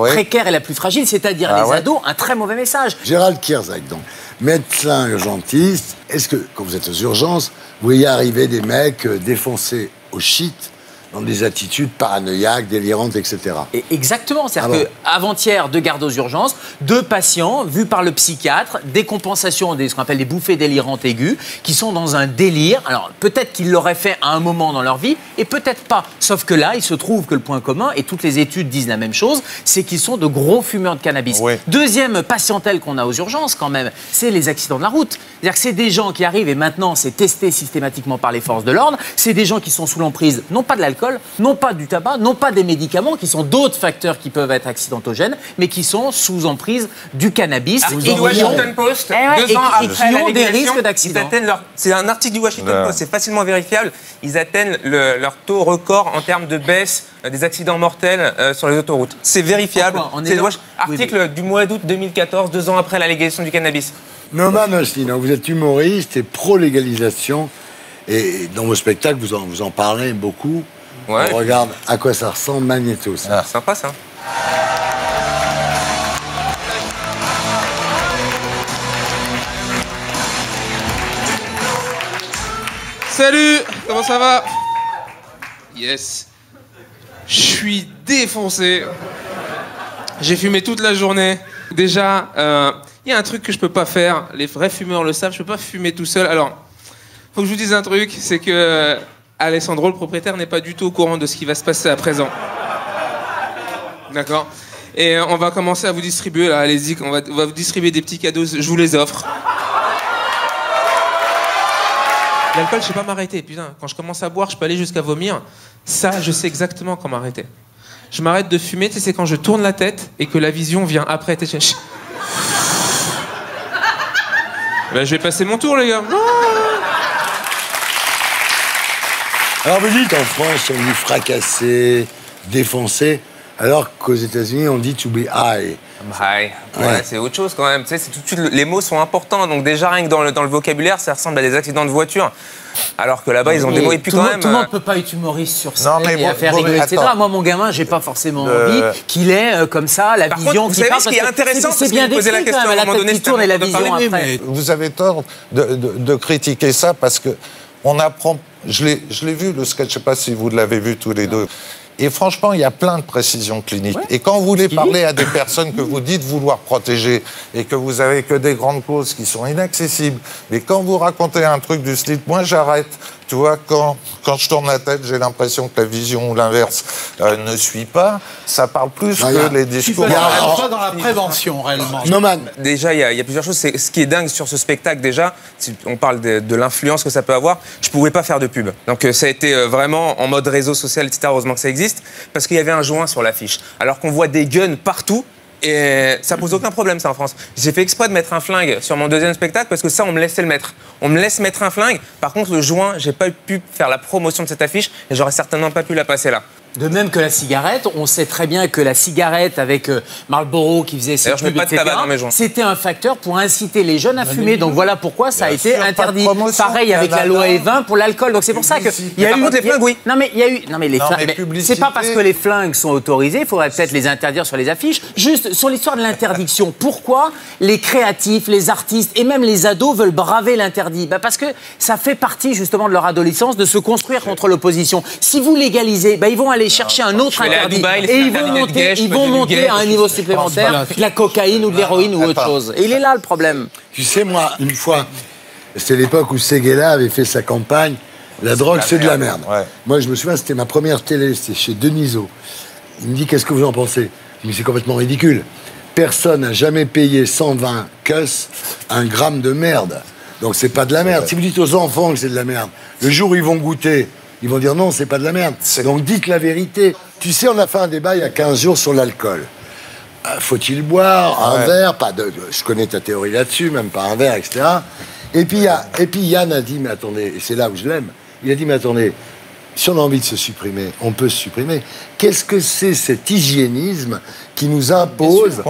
précaire et la plus fragile, c'est-à-dire les ados, un très mauvais message. Gérald Kierzek, donc, médecin urgentiste, est-ce que, quand vous êtes aux urgences, vous voyez arriver des mecs défoncés au shit, dans des attitudes paranoïaques, délirantes, etc. Et exactement. C'est-à-dire qu'avant-hier, de garde aux urgences, 2 patients vus par le psychiatre, décompensation, ce qu'on appelle des bouffées délirantes aiguës, qui sont dans un délire. Alors, peut-être qu'ils l'auraient fait à un moment dans leur vie, et peut-être pas. Sauf que là, il se trouve que le point commun, et toutes les études disent la même chose, c'est qu'ils sont de gros fumeurs de cannabis. Deuxième patientèle qu'on a aux urgences, quand même, c'est les accidents de la route. C'est-à-dire que c'est des gens qui arrivent, et maintenant, c'est testé systématiquement par les forces de l'ordre, c'est des gens qui sont sous l'emprise, non pas de l'alcool, non pas du tabac, non pas des médicaments, qui sont d'autres facteurs qui peuvent être accidentogènes, mais qui sont sous emprise du cannabis. Article du Washington Post, 2 ans après ont des risques d'accident. C'est un article du Washington Post, c'est facilement vérifiable. Ils atteignent leur taux record en termes de baisse des accidents mortels sur les autoroutes. C'est vérifiable. C'est article du mois d'août 2014, 2 ans après la légalisation du cannabis. Noman Osnin, vous êtes humoriste et pro-légalisation. Et dans vos spectacles, vous en parlez beaucoup. On regarde à quoi ça ressemble, Magnéto. C'est sympa, ça. Salut, comment ça va? Yes. Je suis défoncé. J'ai fumé toute la journée. Déjà, il y a un truc que je peux pas faire. Les vrais fumeurs le savent, je peux pas fumer tout seul. Alors, faut que je vous dise un truc, c'est que Alessandro, le propriétaire, n'est pas du tout au courant de ce qui va se passer à présent. D'accord? Et on va commencer à vous distribuer, là, allez-y, on va vous distribuer des petits cadeaux, je vous les offre. L'alcool, je sais pas m'arrêter, putain. Quand je commence à boire, je peux aller jusqu'à vomir. Ça, je sais exactement quand m'arrêter. Je m'arrête de fumer, tu sais, c'est quand je tourne la tête et que la vision vient après. Ben, je vais passer mon tour, les gars. Alors vous dites en France, on dit fracasser, défoncer, alors qu'aux États-Unis, on dit to be high. High. Ouais, c'est autre chose quand même. Tu sais, c'est tout de suite, les mots sont importants. Donc déjà, rien que dans le vocabulaire, ça ressemble à des accidents de voiture. Alors que là-bas, ils ont des mots. Et puis quand même. Tout le monde ne peut pas être humoriste sur scène et faire rigoler, etc. Moi, mon gamin, j'ai pas forcément envie qu'il ait comme ça la vision qui part. Ce qui est intéressant, c'est bien décrit quand même, la tête qui tourne et la vision après. Vous avez tort de critiquer ça parce que on apprend. Je l'ai vu, le sketch, je ne sais pas si vous l'avez vu tous les deux. Et franchement, il y a plein de précisions cliniques. Et quand vous voulez parler à des personnes que vous dites vouloir protéger et que vous avez que des grandes causes qui sont inaccessibles, mais quand vous racontez un truc du style, moi j'arrête. Tu vois, quand je tourne la tête, j'ai l'impression que la vision ou l'inverse ne suit pas. Ça parle plus que les discours. Il y a pas dans la prévention, réellement. Déjà, il y a plusieurs choses. Ce qui est dingue sur ce spectacle, déjà, si on parle de l'influence que ça peut avoir, je ne pouvais pas faire de pub. Donc ça a été vraiment en mode réseau social, etc. Heureusement que ça existe, parce qu'il y avait un joint sur l'affiche. Alors qu'on voit des guns partout. Et ça pose aucun problème, ça, en France. J'ai fait exprès de mettre un flingue sur mon deuxième spectacle parce que ça, on me laissait le mettre. On me laisse mettre un flingue. Par contre, le joint, j'ai pas pu faire la promotion de cette affiche et j'aurais certainement pas pu la passer là. De même que la cigarette, on sait très bien que la cigarette avec Marlboro qui faisait ses pubs, etc., c'était un facteur pour inciter les jeunes à fumer. Donc voilà pourquoi ça a été interdit. Pareil avec la loi E20 pour l'alcool. Donc c'est pour ça que il y a eu les flingues, oui. Non mais il y a eu les flingues. C'est pas parce que les flingues sont autorisées, il faudrait peut-être les interdire sur les affiches. Juste sur l'histoire de l'interdiction. Pourquoi les créatifs, les artistes et même les ados veulent braver l'interdit? Parce que ça fait partie justement de leur adolescence de se construire contre l'opposition. Si vous légalisez, ils vont aller chercher un autre interdit et ils vont monter à un niveau supplémentaire de la cocaïne ou de l'héroïne ou autre chose. Et il est là le problème. Tu sais, moi, une fois, c'était l'époque où Séguéla avait fait sa campagne « La drogue, c'est de la merde ». Moi, je me souviens, c'était ma première télé, c'était chez Denisot. Il me dit « Qu'est-ce que vous en pensez ?» Je me dis « C'est complètement ridicule. Personne n'a jamais payé 120 cusses un gramme de merde. Donc c'est pas de la merde. Si vous dites aux enfants que c'est de la merde, le jour où ils vont goûter, ils vont dire non, c'est pas de la merde. Donc dites la vérité. Tu sais, on a fait un débat il y a 15 jours sur l'alcool. Faut-il boire un verre? Pas de, je connais ta théorie là-dessus, même pas un verre, etc. Et puis Yann a dit, mais attendez, et c'est là où je l'aime, il a dit, mais attendez, si on a envie de se supprimer, on peut se supprimer. Qu'est-ce que c'est cet hygiénisme qui nous impose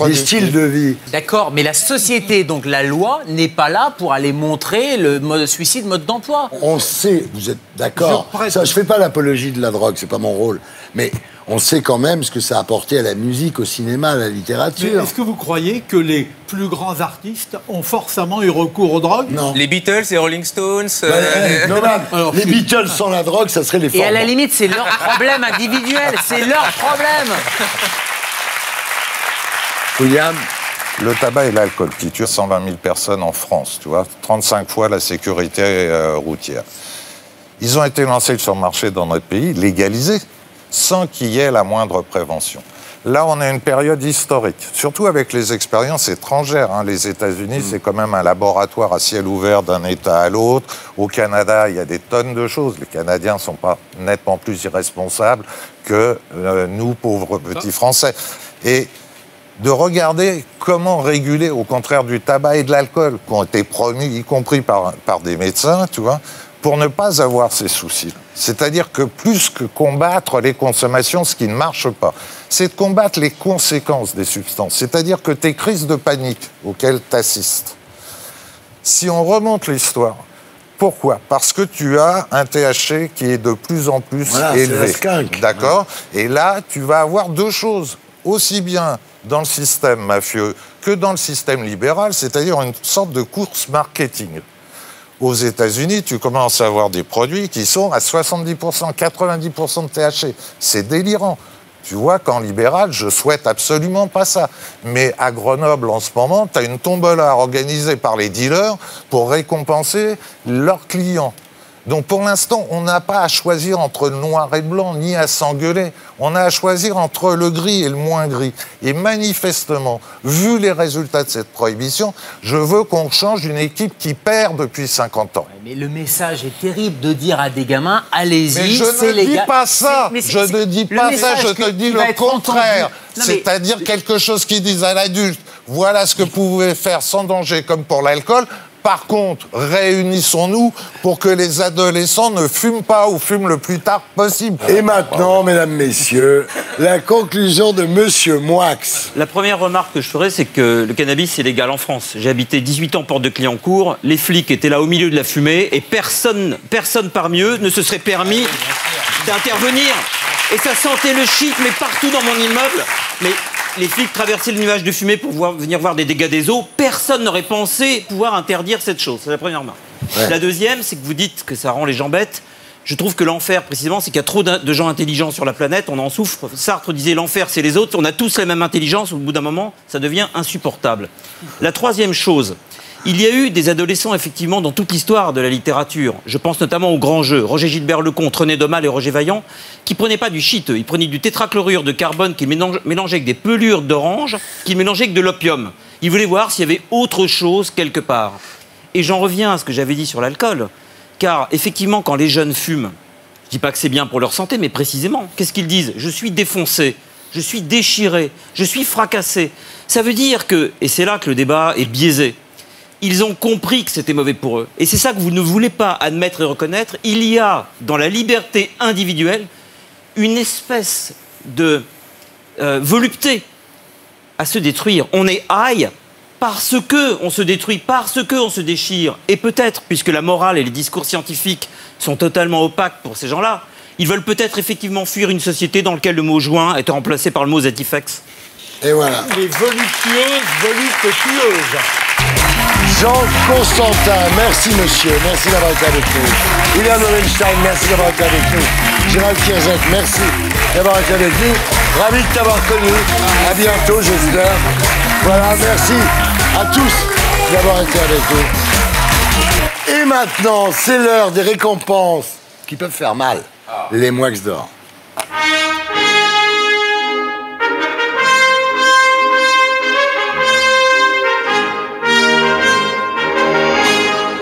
des styles de vie? D'accord, mais la société, donc la loi, n'est pas là pour aller montrer le suicide mode d'emploi. On sait, vous êtes d'accord, ça, je fais pas l'apologie de la drogue, c'est pas mon rôle, mais on sait quand même ce que ça a apporté à la musique, au cinéma, à la littérature. Est-ce que vous croyez que les plus grands artistes ont forcément eu recours aux drogues? Non. Les Beatles, les Rolling Stones... les Beatles sans la drogue, ça serait les formats. Et à la limite, c'est leur problème individuel, c'est leur problème. William, le tabac et l'alcool qui tuent 120 000 personnes en France, tu vois, 35 fois la sécurité routière. Ils ont été lancés sur le marché dans notre pays, légalisés, sans qu'il y ait la moindre prévention. Là, on a une période historique, surtout avec les expériences étrangères. Les États-Unis, c'est quand même un laboratoire à ciel ouvert d'un État à l'autre. Au Canada, il y a des tonnes de choses. Les Canadiens ne sont pas nettement plus irresponsables que nous, pauvres petits Français. Et de regarder comment réguler, au contraire du tabac et de l'alcool, qui ont été promus, y compris par des médecins, tu vois, pour ne pas avoir ces soucis. C'est-à-dire que plus que combattre les consommations, ce qui ne marche pas, c'est de combattre les conséquences des substances. C'est-à-dire que tes crises de panique auxquelles tu assistes, si on remonte l'histoire, pourquoi? Parce que tu as un THC qui est de plus en plus élevé. D'accord? Et là, tu vas avoir deux choses. Aussi bien dans le système mafieux que dans le système libéral, c'est-à-dire une sorte de course marketing. Aux États-Unis, tu commences à avoir des produits qui sont à 70%, 90% de THC. C'est délirant. Tu vois qu'en libéral, je souhaite absolument pas ça. Mais à Grenoble, en ce moment, tu as une tombola organisée par les dealers pour récompenser leurs clients. Donc pour l'instant, on n'a pas à choisir entre le noir et le blanc, ni à s'engueuler. On a à choisir entre le gris et le moins gris. Et manifestement, vu les résultats de cette prohibition, je veux qu'on change une équipe qui perd depuis 50 ans. Mais le message est terrible de dire à des gamins, allez-y, c'est légal. Je ne dis pas ça, je ne dis pas ça, je te dis le contraire. C'est-à-dire quelque chose qui dise à l'adulte, voilà ce que vous pouvez faire sans danger, comme pour l'alcool. Par contre, réunissons-nous pour que les adolescents ne fument pas ou fument le plus tard possible. Et maintenant, mesdames, messieurs, la conclusion de Monsieur Moix. La première remarque que je ferais, c'est que le cannabis est légal en France. J'ai habité 18 ans porte de Clignancourt, les flics étaient là au milieu de la fumée et personne parmi eux ne se serait permis d'intervenir. Et ça sentait le shit, mais partout dans mon immeuble. Mais les flics traversaient le nuage de fumée pour venir voir des dégâts des eaux. Personne n'aurait pensé pouvoir interdire cette chose. C'est la première remarque. Ouais. La deuxième, c'est que vous dites que ça rend les gens bêtes. Je trouve que l'enfer, précisément, c'est qu'il y a trop de gens intelligents sur la planète. On en souffre. Sartre disait l'enfer, c'est les autres. On a tous la même intelligence. Au bout d'un moment, ça devient insupportable. La troisième chose, il y a eu des adolescents, effectivement, dans toute l'histoire de la littérature. Je pense notamment aux grands jeux. Roger Gilbert-Lecomte, René Daumal et Roger Vaillant, qui prenaient pas du shit. Ils prenaient du tétrachlorure de carbone qu'ils mélangeaient avec des pelures d'orange, qu'ils mélangeaient avec de l'opium. Ils voulaient voir s'il y avait autre chose quelque part. Et j'en reviens à ce que j'avais dit sur l'alcool. Car, effectivement, quand les jeunes fument, je dis pas que c'est bien pour leur santé, mais précisément, qu'est-ce qu'ils disent? Je suis défoncé, je suis déchiré, je suis fracassé. Ça veut dire que, et c'est là que le débat est biaisé, ils ont compris que c'était mauvais pour eux. Et c'est ça que vous ne voulez pas admettre et reconnaître. Il y a, dans la liberté individuelle, une espèce de volupté à se détruire. On est high parce que on se détruit, parce que on se déchire. Et peut-être, puisque la morale et les discours scientifiques sont totalement opaques pour ces gens-là, ils veulent peut-être effectivement fuir une société dans laquelle le mot joint est remplacé par le mot zatifex. Et voilà. Les voluptueuses, voluptueuses. Jean Constantin, merci monsieur, merci d'avoir été avec nous. William Lowenstein, merci d'avoir été avec nous. Gérald Kierzek, merci d'avoir été avec nous. Ravi de t'avoir connu. À bientôt, j'espère. Voilà, merci à tous d'avoir été avec nous. Et maintenant, c'est l'heure des récompenses qui peuvent faire mal. Les Moix d'or.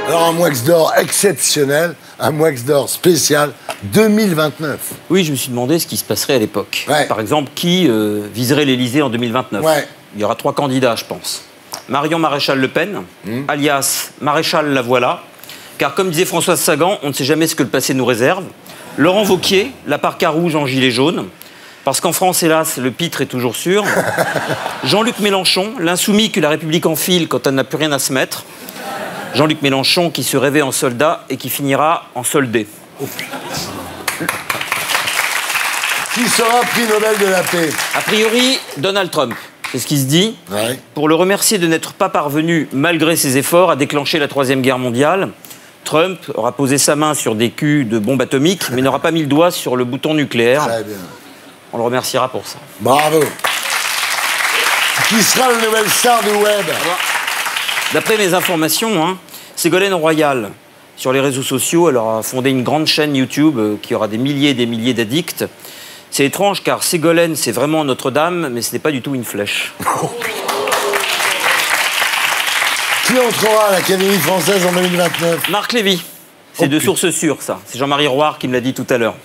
Alors un Moix d'or exceptionnel, un Moix d'or spécial 2029. Oui, je me suis demandé ce qui se passerait à l'époque. Ouais. Par exemple, qui viserait l'Élysée en 2029 Ouais. Il y aura 3 candidats, je pense. Marion Maréchal Le Pen, alias Maréchal la voilà, car comme disait Françoise Sagan, on ne sait jamais ce que le passé nous réserve. Laurent Wauquiez, la parka rouge en gilet jaune, parce qu'en France, hélas, le pitre est toujours sûr. Jean-Luc Mélenchon, l'insoumis que la République enfile quand elle n'a plus rien à se mettre. Jean-Luc Mélenchon qui se rêvait en soldat et qui finira en soldé. Qui sera prix Nobel de la paix? A priori, Donald Trump. C'est ce qui se dit. Ouais. Pour le remercier de n'être pas parvenu, malgré ses efforts, à déclencher la Troisième Guerre mondiale, Trump aura posé sa main sur des culs de bombes atomiques, mais n'aura pas mis le doigt sur le bouton nucléaire. Très bien. On le remerciera pour ça. Bravo. Qui sera le nouvel star du web? D'après mes informations, hein, Ségolène Royal, sur les réseaux sociaux, elle aura fondé une grande chaîne YouTube qui aura des milliers et des milliers d'addicts. C'est étrange car Ségolène, c'est vraiment Notre-Dame, mais ce n'est pas du tout une flèche. Qui entrera à l'Académie française en 2029? Marc Lévy. C'est de source sûre, ça. C'est Jean-Marie Roire qui me l'a dit tout à l'heure.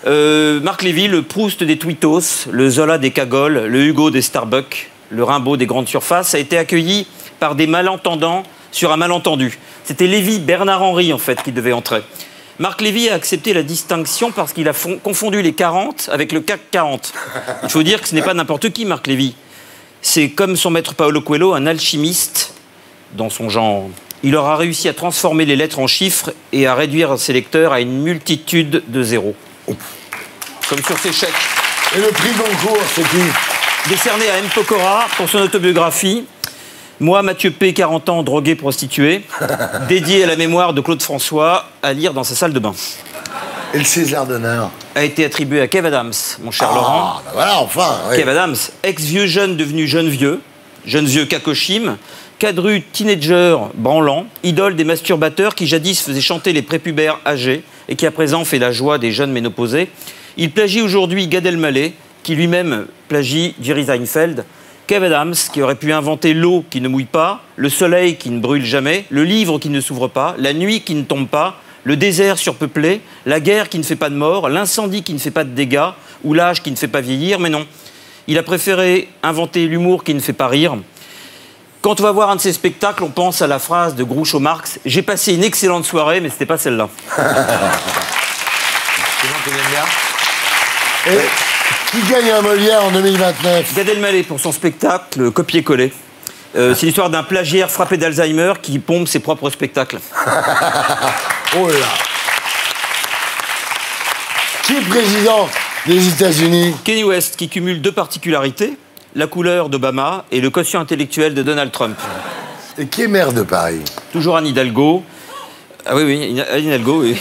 Marc Lévy, le Proust des Twittos, le Zola des cagoles, le Hugo des Starbucks, le Rimbaud des grandes surfaces, a été accueilli par des malentendants sur un malentendu. C'était Lévy Bernard-Henri, en fait, qui devait entrer. Marc Lévy a accepté la distinction parce qu'il a confondu les 40 avec le CAC 40. Il faut dire que ce n'est pas n'importe qui, Marc Lévy. C'est comme son maître Paolo Coelho, un alchimiste dans son genre. Il aura réussi à transformer les lettres en chiffres et à réduire ses lecteurs à une multitude de zéros. Comme sur ses chèques. Et le prix Goncourt, c'est qui? Décerné à M. Pokora pour son autobiographie. Moi, Mathieu P., 40 ans, drogué, prostitué, dédié à la mémoire de Claude François, à lire dans sa salle de bain. Et le César d'honneur a été attribué à Kev Adams, mon cher Laurent. Bah voilà, enfin. Oui. Kev Adams, ex-vieux jeune devenu jeune vieux Kakoshim, cadru teenager branlant, idole des masturbateurs qui jadis faisait chanter les prépubères âgés et qui à présent fait la joie des jeunes ménopausés. Il plagie aujourd'hui Gad Elmaleh, qui lui-même plagie Jerry Seinfeld. Kev Adams, qui aurait pu inventer l'eau qui ne mouille pas, le soleil qui ne brûle jamais, le livre qui ne s'ouvre pas, la nuit qui ne tombe pas, le désert surpeuplé, la guerre qui ne fait pas de mort, l'incendie qui ne fait pas de dégâts, ou l'âge qui ne fait pas vieillir, mais non. Il a préféré inventer l'humour qui ne fait pas rire. Quand on va voir un de ses spectacles, on pense à la phrase de Groucho Marx « J'ai passé une excellente soirée, mais c'était pas celle-là. » C'est gens qui l'aiment bien. Et qui gagne un Molière en 2029? Gad Elmaleh pour son spectacle Copier-coller. C'est l'histoire d'un plagiaire frappé d'Alzheimer qui pompe ses propres spectacles. Oh là. Qui est président des États-Unis? Kanye West, qui cumule 2 particularités, la couleur d'Obama et le quotient intellectuel de Donald Trump. Et qui est maire de Paris? Toujours Anne Hidalgo. Ah oui, Anne Hidalgo, oui.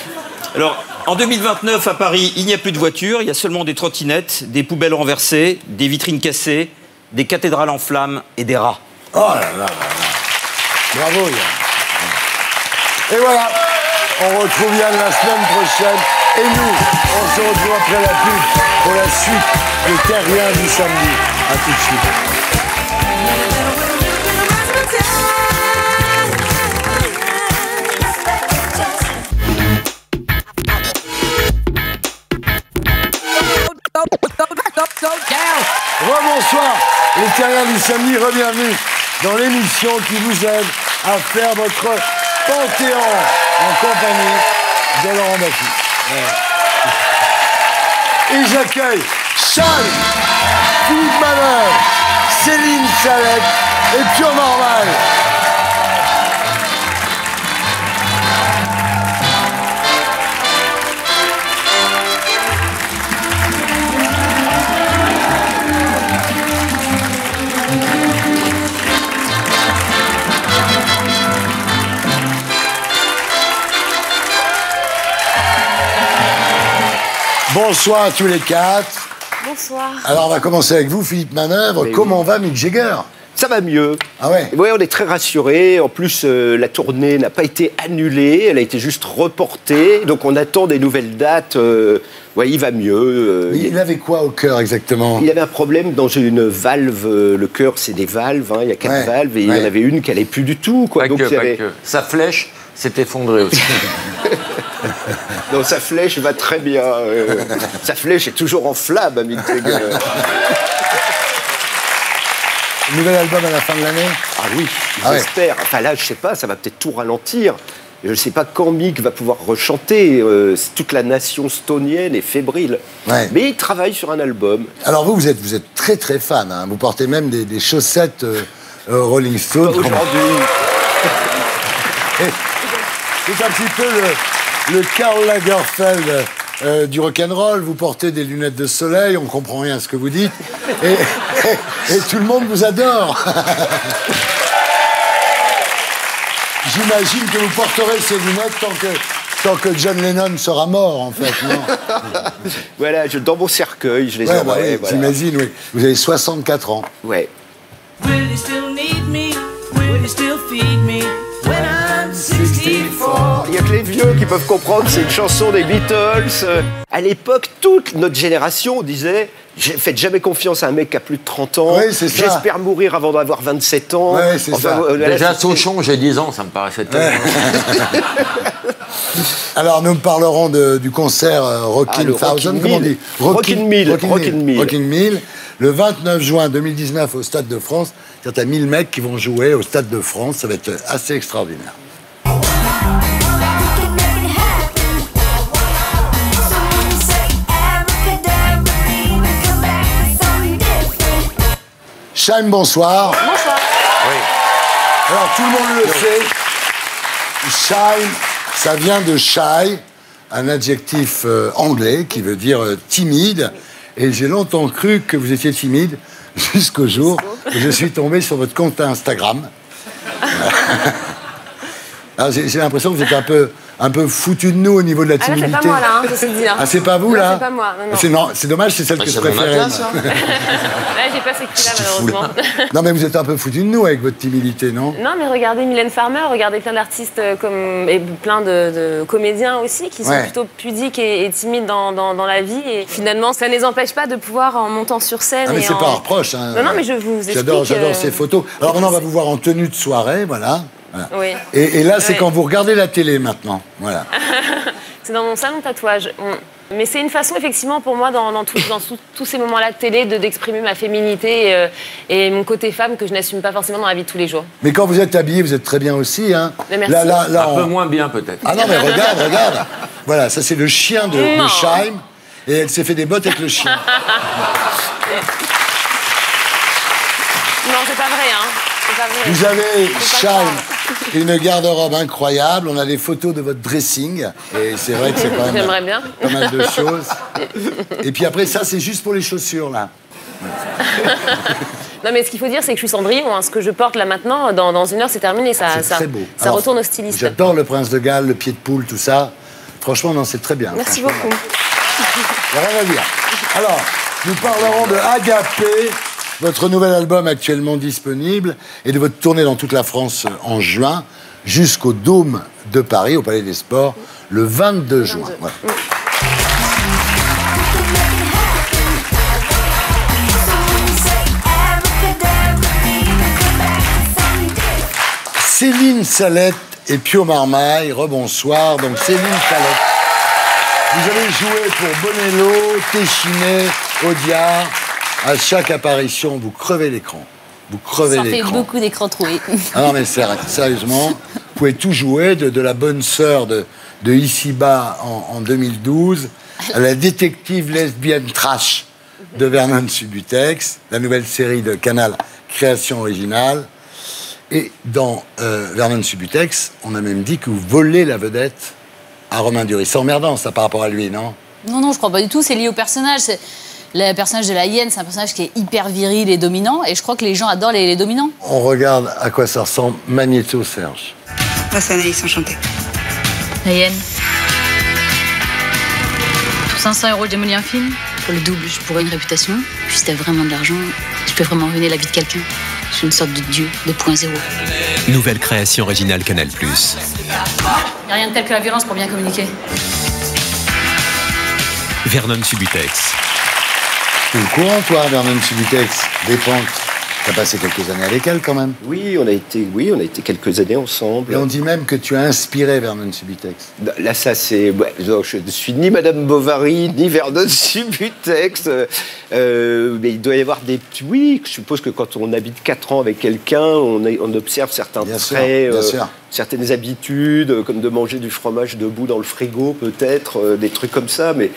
Alors, en 2029, à Paris, il n'y a plus de voitures, il y a seulement des trottinettes, des poubelles renversées, des vitrines cassées, des cathédrales en flammes et des rats. Oh là là là là. Bravo, Yann. Et voilà, on retrouve Yann la semaine prochaine. Et nous, on se retrouve après la pub pour la suite des Terriens du samedi. A tout de suite. Rebonsoir, les Terriens du samedi, re-bienvenue dans l'émission qui vous aide à faire votre panthéon en compagnie de Laurent Baffie. Voilà. Et j'accueille Charles, Philippe Manœuvre, Céline Salette et Pio Marmaille. Bonsoir à tous les quatre. Bonsoir. Alors, on va commencer avec vous, Philippe Manœuvre. Comment va Mick Jagger? Ça va mieux. Ah ouais? Oui, on est très rassurés. En plus, la tournée n'a pas été annulée, elle a été juste reportée. Donc, on attend des nouvelles dates. Ouais, il va mieux. Il avait quoi au cœur exactement? Il avait un problème dans une valve. Le cœur, c'est des valves. Hein, il y a 4 valves et il y en avait une qui allait plus du tout. Quoi. Pas donc, que. Sa flèche s'est effondrée aussi. Non, sa flèche va très bien. Sa flèche est toujours en flamme, Mick Jagger. Nouvel album à la fin de l'année? Ah oui, j'espère. Ouais. Enfin là, je sais pas, ça va peut-être tout ralentir. Je ne sais pas quand Mick va pouvoir rechanter. Toute la nation stonienne est fébrile. Ouais. Mais il travaille sur un album. Alors vous êtes très très fan. Hein. Vous portez même des chaussettes Rolling Stones. Aujourd'hui. C'est un petit peu le Karl Lagerfeld du rock'n'roll. Vous portez des lunettes de soleil, on comprend rien à ce que vous dites. Et tout le monde vous adore. J'imagine que vous porterez ces lunettes tant que John Lennon sera mort, en fait, non? Voilà, dans mon cercueil, je les aurai. Bah oui, voilà. J'imagine, oui. Vous avez 64 ans. Ouais. Will you still need me? Will you still feed me? When I'm 64. Il n'y a que les vieux qui peuvent comprendre, c'est une chanson des Beatles. À l'époque, toute notre génération disait « Faites jamais confiance à un mec qui a plus de 30 ans. Oui, c'est ça. J'espère mourir avant d'avoir 27 ans. » Oui, c'est ça. Déjà, Sauchon, j'ai 10 ans, ça me paraissait tellement... Alors, nous parlerons du concert Rockin' Thousand, comment on dit? Rockin' Mill, le 29 juin 2019 au Stade de France. C'est-à-dire, t'as 1000 mecs qui vont jouer au Stade de France. Ça va être assez extraordinaire. Chaim, bonsoir. Bonsoir. Oui. Alors, tout le monde le sait. Chaim, ça vient de shy, un adjectif anglais qui veut dire timide. Et j'ai longtemps cru que vous étiez timide jusqu'au jour où je suis tombé sur votre compte Instagram. Alors, j'ai l'impression que vous êtes un peu foutu de nous au niveau de la timidité. Ah, c'est pas moi, là, hein, je sais dire. Ah, c'est pas vous, non, là? C'est pas moi, non. C'est dommage, c'est celle que je préférais. Là, j'ai pas ces cris-là, malheureusement. Non, mais vous êtes un peu foutu de nous avec votre timidité, non? Non, mais regardez Mylène Farmer, regardez plein d'artistes et plein de comédiens aussi qui sont plutôt pudiques et timides dans la vie. Et finalement, ça ne les empêche pas de pouvoir, en montant sur scène... Ah, mais c'est pas un reproche, hein. Non, mais je vous explique... J'adore ces photos. Alors maintenant, on va vous voir en tenue de soirée, voilà. Voilà. Oui. Et là, c'est quand vous regardez la télé maintenant. Voilà. C'est dans mon salon de tatouage. Mais c'est une façon, effectivement, pour moi, dans tous ces moments-là de télé, d'exprimer ma féminité et mon côté femme que je n'assume pas forcément dans la vie de tous les jours. Mais quand vous êtes habillée, vous êtes très bien aussi. Hein. Merci. Là, un peu moins bien, peut-être. Ah non, mais regarde. Voilà, ça, c'est le chien de Chaim. Et elle s'est fait des bottes avec le chien. Non, c'est pas vrai, hein. Vous avez, Chaim, une garde-robe incroyable. On a des photos de votre dressing. Et c'est vrai que c'est quand même pas mal de choses. Et puis après, ça, c'est juste pour les chaussures, là. Non, mais ce qu'il faut dire, c'est que je suis Cendrillon. Hein. Ce que je porte là maintenant, dans une heure, c'est terminé. C'est très beau. Ça retourne au styliste. J'adore le Prince de Galles, le pied de poule, tout ça. Franchement, non, c'est très bien. Merci beaucoup. Il n'y a rien à dire. Alors, nous parlerons de Agapé, votre nouvel album actuellement disponible, et de votre tournée dans toute la France en juin, jusqu'au Dôme de Paris, au Palais des Sports, le 22 juin. Voilà. Céline Salette et Pio Marmaille, rebonsoir. Donc Céline Salette, vous avez joué pour Bonello, Téchiné, Audiard. À chaque apparition, vous crevez l'écran. Vous crevez l'écran. Ça fait beaucoup d'écrans troués. Ah non, mais sérieusement, vous pouvez tout jouer, de la bonne sœur de Ici-Bas en 2012 à la détective lesbienne trash de Vernon Subutex, la nouvelle série de Canal Création Originale. Et dans Vernon Subutex, on a même dit que vous volez la vedette à Romain Duris. C'est emmerdant, ça, par rapport à lui, non? Non, je crois pas du tout. C'est lié au personnage. Le personnage de la hyène, c'est un personnage qui est hyper viril et dominant. Et je crois que les gens adorent les dominants. On regarde à quoi ça ressemble. Magnéto, Serge. Moi, c'est Anaïs, enchantée. La hyène. Pour 500 €, je démolis un film. Pour le double, je pourrais une réputation. Puis si t'as vraiment de l'argent, je peux vraiment ruiner la vie de quelqu'un. Je suis une sorte de dieu 2.0. Nouvelle création originale Canal+. Y a rien de tel que la violence pour bien communiquer. Vernon Subutex. Tu es au courant, toi, Vernon Subutex, des Pentes? T'as passé quelques années avec elle, quand même. Oui, on a été quelques années ensemble. Et on dit même que tu as inspiré Vernon Subutex. Là, ça, c'est... Ouais, je ne suis ni Madame Bovary, ni Vernon Subutex. Mais il doit y avoir des... Oui, je suppose que quand on habite 4 ans avec quelqu'un, on observe certains traits, certaines habitudes, comme de manger du fromage debout dans le frigo, peut-être, des trucs comme ça, mais...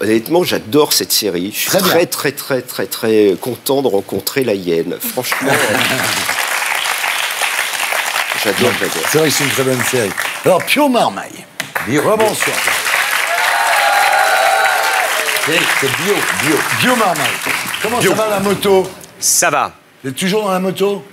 Honnêtement, j'adore cette série. Je suis très content de rencontrer la hyène. Franchement, j'adore. C'est vrai que c'est une très bonne série. Alors, Pio Marmaille. Bonsoir. C'est Bio Marmaille. Comment ça va, la moto? Ça va. Vous êtes toujours dans la moto?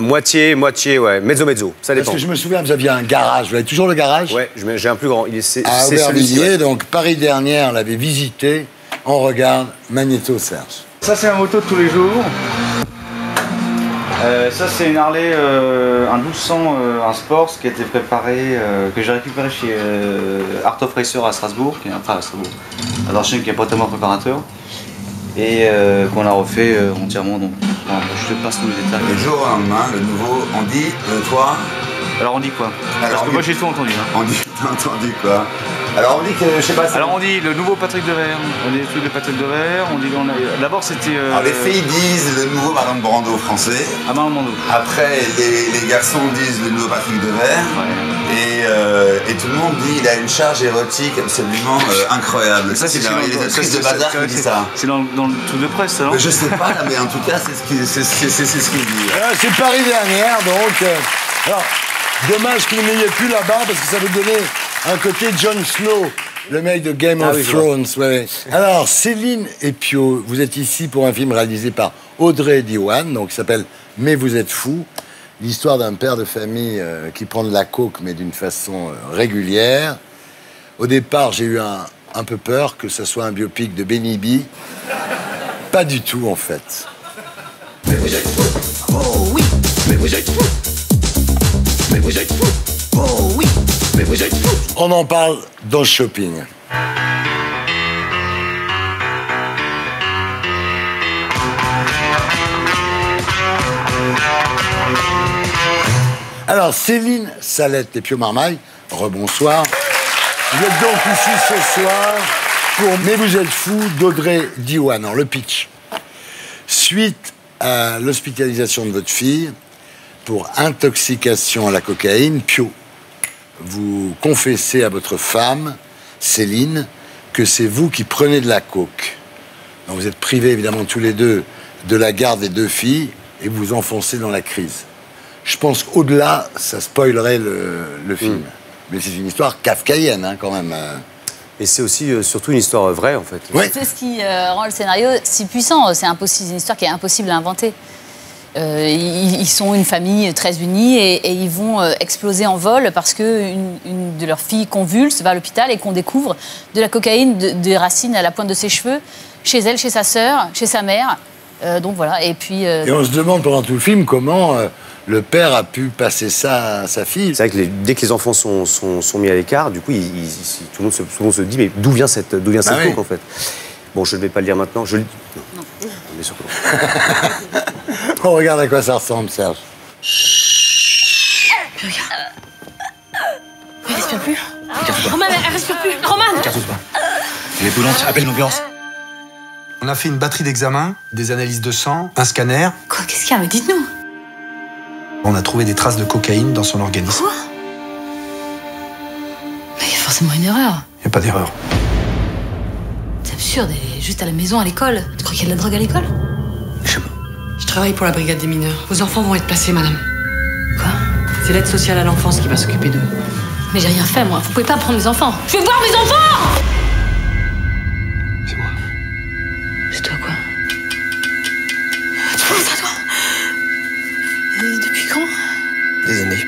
Moitié, ouais. Mezzo. Ça dépend. Parce que je me souviens, vous aviez un garage. Vous avez toujours le garage? Ouais, j'ai un plus grand. À Aubervilliers, donc Paris dernière, on l'avait visité. On regarde Magnéto, Serge. Ça, c'est ma moto de tous les jours. Ça, c'est une Harley, un 1200, un Sport, qui a été préparé, que j'ai récupéré chez Art of Racer à Strasbourg, à l'ancienne qui est potamment préparateur, et qu'on a refait entièrement. Donc, je te passe tous les détails. Le jour au lendemain, le nouveau Andy, toi. Alors on dit quoi? Parce que moi j'ai tout entendu. Hein. On dit, t'as entendu quoi? Alors on dit que, je sais pas... Alors on dit le nouveau Patrick Devers, on dit tout de Patrick Devers, on dit... D'abord c'était... Alors les filles disent le nouveau Marlon Brando français. Ah, Marlon Brando. Après les garçons disent le nouveau Patrick Devers. Ouais. Et tout le monde dit il a une charge érotique absolument incroyable. Ça c'est les réalisatrices de Bazar qui disent ça. C'est dans le truc de presse, ça, non? Je sais pas, mais en tout cas c'est ce qu'il dit. C'est Paris dernière, donc... Alors, dommage que vous n'ayez plus la barbe parce que ça vous donnait un côté Jon Snow, le mec de Game of Thrones. Ouais. Alors, Céline et Pio, vous êtes ici pour un film réalisé par Audrey Diwan, donc qui s'appelle Mais vous êtes fous. L'histoire d'un père de famille qui prend de la coke, mais d'une façon régulière. Au départ, j'ai eu un peu peur que ce soit un biopic de Benny B. Pas du tout, en fait. Mais vous êtes fous. Oh oui. Mais vous êtes fous. Mais vous êtes fous. Oh oui. Mais vous êtes fous. On en parle dans le shopping. Alors, Céline Salette et Pio Marmaille, rebonsoir. Vous êtes donc ici ce soir pour Mais vous êtes fous d'Audrey Diwan. Alors, le pitch. Suite à l'hospitalisation de votre fille pour intoxication à la cocaïne, Pio, vous confessez à votre femme, Céline, que c'est vous qui prenez de la coke. Donc vous êtes privés évidemment tous les deux de la garde des 2 filles et vous vous enfoncez dans la crise. Je pense qu'au-delà, ça spoilerait le film. Mais c'est une histoire kafkaïenne, hein, quand même. Et c'est aussi surtout une histoire vraie, en fait. Ouais. C'est ce qui rend le scénario si puissant. C'est une histoire qui est impossible à inventer. Ils sont une famille très unie et ils vont exploser en vol parce qu'une de leurs filles convulse, va à l'hôpital et qu'on découvre de la cocaïne, des racines à la pointe de ses cheveux, chez elle, chez sa sœur, chez sa mère. Donc voilà, et puis... Et on se demande pendant tout le film comment le père a pu passer ça à sa fille. C'est vrai que dès que les enfants sont mis à l'écart, du coup, tout le monde se dit, mais d'où vient cette coke, en fait? Bon, je ne vais pas le dire maintenant, je le dis... Non, bien sûr que non. On regarde à quoi ça ressemble, Serge. Puis regarde. Elle respire plus. Roman, elle respire plus. Roman. Cartouche pas. Elle est brûlante, appelle l'ambulance. On a fait une batterie d'examens, des analyses de sang, un scanner. Quoi? Qu'est-ce qu'il y a? Mais dites-nous. On a trouvé des traces de cocaïne dans son organisme. Quoi? Mais il y a forcément une erreur. Il n'y a pas d'erreur. c'est absurde, elle est juste à la maison, à l'école. Tu crois qu'il y a de la drogue à l'école? Je travaille pour la brigade des mineurs. Vos enfants vont être placés, madame. Quoi? C'est l'aide sociale à l'enfance qui va s'occuper d'eux. Mais j'ai rien fait, moi. Vous pouvez pas prendre mes enfants. Je veux voir mes enfants! C'est moi. C'est toi quoi? Tu penses à toi? Et depuis quand? Des années.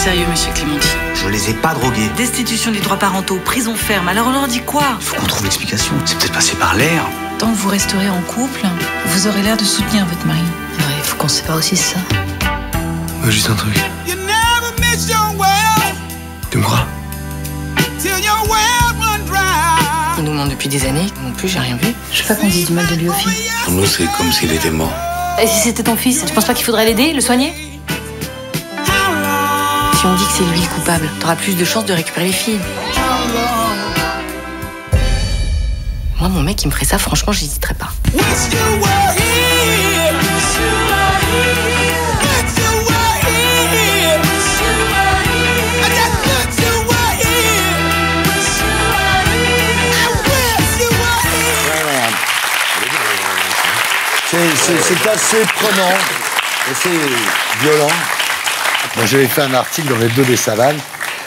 Sérieux, monsieur Clémenti. Je les ai pas drogués. Destitution des droits parentaux, prison ferme. Alors on leur dit quoi? Il faut qu'on trouve l'explication. C'est peut-être passé par l'air. Tant que vous resterez en couple, vous aurez l'air de soutenir votre mari. Ouais, il faut qu'on se sépare aussi, c'est ça. Juste un truc. Tu me crois? Il nous ment depuis des années. Non plus, j'ai rien vu. Je veux pas qu'on dise du mal de lui aux filles. Pour nous, c'est comme s'il était mort. Et si c'était ton fils, tu penses pas qu'il faudrait l'aider, le soigner? Si on dit que c'est lui le coupable, t'auras plus de chances de récupérer les filles. Moi, mon mec, il me ferait ça, franchement, j'hésiterais pas. C'est assez prenant, assez violent. Moi, j'avais fait un article dans l'Hebdo des Savanes.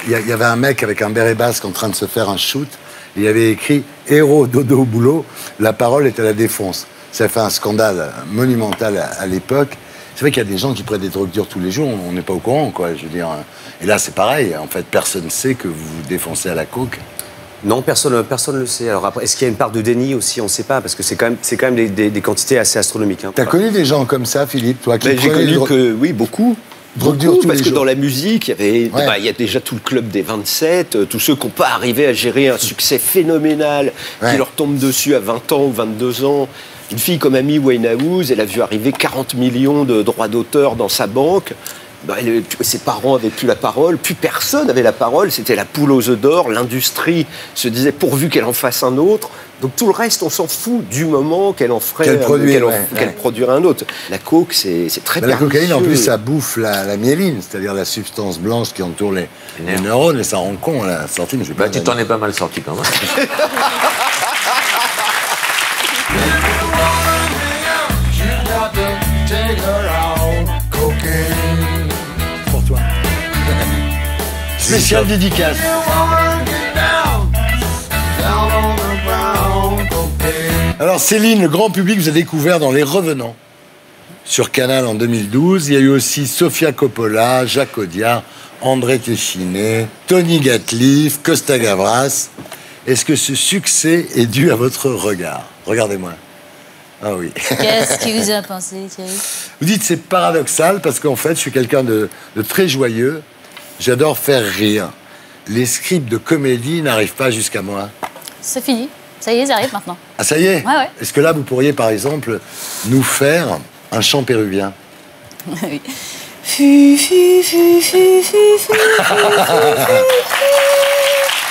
Il y avait un mec avec un béret basque en train de se faire un shoot. Il y avait écrit « Héros, dodo au boulot, la parole est à la défense ». Ça a fait un scandale monumental à l'époque. C'est vrai qu'il y a des gens qui prennent des drogues dures tous les jours, on n'est pas au courant, quoi, je veux dire. Et là, c'est pareil, en fait, personne ne sait que vous vous défoncez à la coke. Non, personne ne le sait. Alors après, est-ce qu'il y a une part de déni aussi? On ne sait pas, parce que c'est quand même des quantités assez astronomiques. Hein. T'as connu des gens comme ça, Philippe, toi qui J'ai connu oui, beaucoup. Drogue dure tous parce les que jours. dans la musique, il y a déjà tout le club des 27, tous ceux qui n'ont pas arrivé à gérer un succès phénoménal, qui leur tombe dessus à 20 ans ou 22 ans. Une fille comme Amy Winehouse, elle a vu arriver 40 millions de droits d'auteur dans sa banque. Ses parents n'avaient plus la parole, plus personne n'avait la parole, c'était la poule aux œufs d'or, l'industrie se disait pourvu qu'elle en fasse un autre. Donc tout le reste, on s'en fout du moment qu'elle en ferait, qu'elle produirait un autre. La coke, c'est très La cocaïne, en plus, ça bouffe la myéline, c'est-à-dire la substance blanche qui entoure les neurones, et ça rend con à la sortie. Mais tu t'en es pas mal sorti quand même. Pour toi. Spécial dédicace. Alors Céline, le grand public vous a découvert dans Les Revenants sur Canal en 2012. Il y a eu aussi Sofia Coppola, Jacques Audiard, André Téchiné, Tony Gatliff, Costa Gavras. Est-ce que ce succès est dû à votre regard? Regardez-moi. Ah oui. Qu'est-ce qui vous a pensé, Thierry? Vous dites c'est paradoxal parce qu'en fait, je suis quelqu'un de très joyeux. J'adore faire rire. Les scripts de comédie n'arrivent pas jusqu'à moi. C'est fini. Ça y est, ça arrive maintenant. Ah, ça y est? Ouais. Est-ce que là, vous pourriez, par exemple, nous faire un chant péruvien? Oui.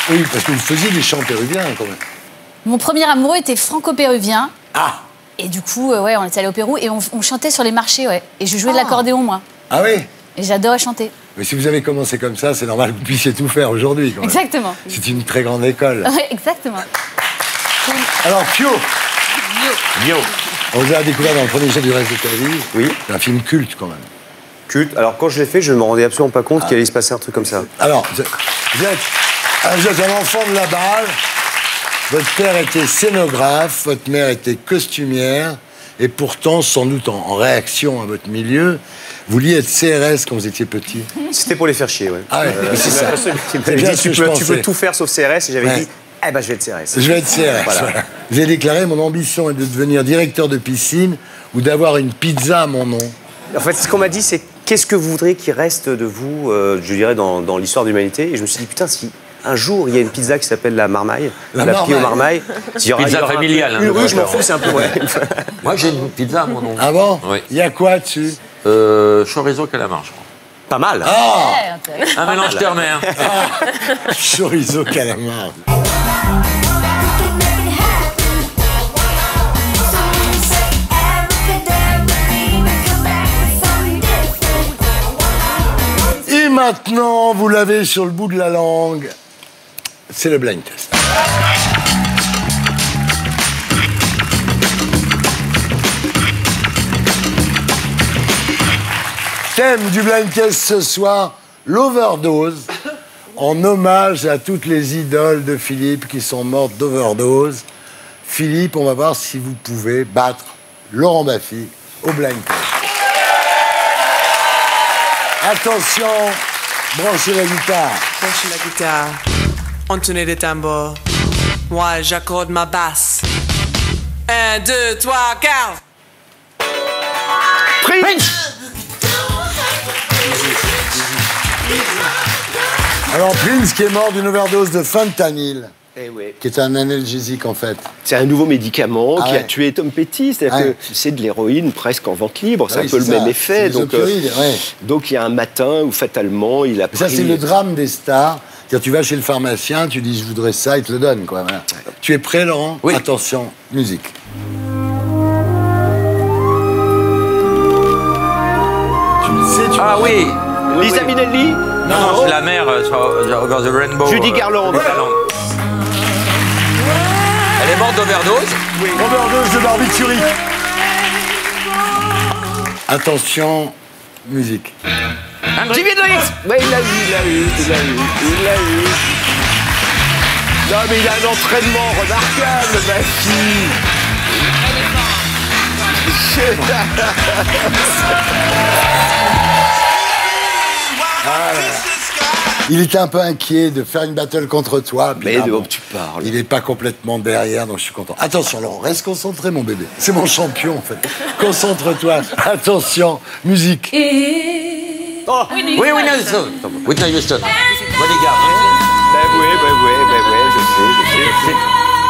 Oui, parce que vous faisiez des chants péruviens, quand même. Mon premier amoureux était franco-péruvien. Ah! Et du coup, on était allé au Pérou et on chantait sur les marchés, ouais. Et je jouais de l'accordéon, moi. Ah oui? Et j'adorais chanter. Mais si vous avez commencé comme ça, c'est normal que vous puissiez tout faire aujourd'hui, quand même. Exactement. C'est une très grande école. Oui, exactement. Alors, Pio. On vous a découvert dans le premier jet du reste de ta vie. Oui. C'est un film culte, quand même. Culte. Alors, quand je l'ai fait, je ne me rendais absolument pas compte qu'il allait se passer un truc comme ça. Alors, vous êtes un enfant de la balle. Votre père était scénographe, votre mère était costumière. Et pourtant, sans doute en réaction à votre milieu, vous vouliez être CRS quand vous étiez petit. C'était pour les faire chier, ouais. Ah ouais, c'est ça. Tu peux tout faire sauf CRS, et j'avais dit, je vais être CRS. Je vais être CRS. Voilà. Vous avez déclaré, mon ambition est de devenir directeur de piscine ou d'avoir une pizza à mon nom. En fait, ce qu'on m'a dit, c'est qu'est-ce que vous voudriez qu'il reste de vous, je dirais, dans l'histoire de l'humanité. Et je me suis dit, putain, si un jour, il y a une pizza qui s'appelle la Marmaille, la Pio Marmaille. Pizza familiale. Une rue, je m'en fous, c'est un peu... Ouais. Moi, j'ai une pizza à mon nom. Ah bon? Oui. Il y a quoi dessus? Chorizo calamar, je crois. Pas mal. Ah! Un mélange terre-mer. Chorizo calamar. maintenant, vous l'avez sur le bout de la langue, c'est le blind test. Thème du blind test ce soir, l'overdose, en hommage à toutes les idoles de Philippe qui sont mortes d'overdose. Philippe, on va voir si vous pouvez battre Laurent Baffy au blind test. Attention, branchez la guitare. Branchez la guitare. Entonez les tambours. Moi, j'accorde ma basse. 1, 2, 3, 4. Prince. Alors Prince qui est mort d'une overdose de fentanyl. Eh oui. Qui est un analgésique en fait. C'est un nouveau médicament qui a tué Tom Petty. C'est-à-dire que c'est de l'héroïne presque en vente libre. C'est un peu le même effet. Donc il y a un matin où fatalement il a pris... Ça c'est le drame des stars. C'est-à-dire tu vas chez le pharmacien, tu dis je voudrais ça, il te le donne quoi. Voilà. Tu es prêt Laurent? Oui. Attention, musique. Ah oui. Lisa Minnelli? Non, c'est la mère Over the Rainbow. Judy Garland. Elle est morte d'overdose. Oui. Overdose de barbiturique. Attention, musique. Jimi Hendrix. Oui, il l'a eu. Non, mais il a un entraînement remarquable, ma fille. Il était un peu inquiet de faire une battle contre toi. Mais de quoi tu parles? Il n'est pas complètement derrière, donc je suis content. Attention, Laurent, reste concentré, mon bébé. C'est mon champion, en fait. Concentre-toi. Attention, musique. Oh. Oui, Whitney Houston. Whitney Houston. Bodyguard. Oui, je sais.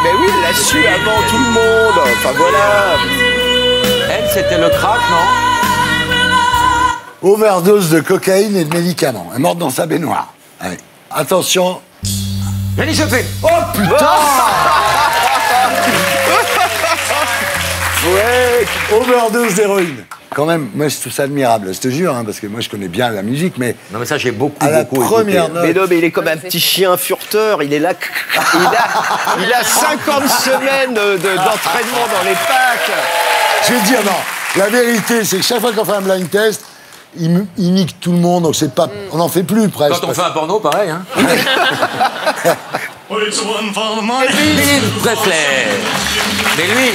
Mais oui, elle l'a su avant tout le monde. Enfin, voilà. Elle, c'était le crack, non? Overdose de cocaïne et de médicaments. Elle est morte dans sa baignoire. Allez. Attention. Jenny Joplin. Oh putain. Ouais. Overdose d'héroïne. Quand même, moi je trouve ça admirable, je te jure, hein, parce que moi je connais bien la musique, mais... Non mais ça j'ai beaucoup première note... Mais non, mais il est comme un petit chien furteur, il est là... Il a 50 semaines d'entraînement dans les packs. Je vais te dire, non, la vérité c'est que chaque fois qu'on fait un blind test, il nique tout le monde, donc c'est pas... On n'en fait plus presque. Quand on fait un porno, pareil, hein. Elvis Presley. Mais lui...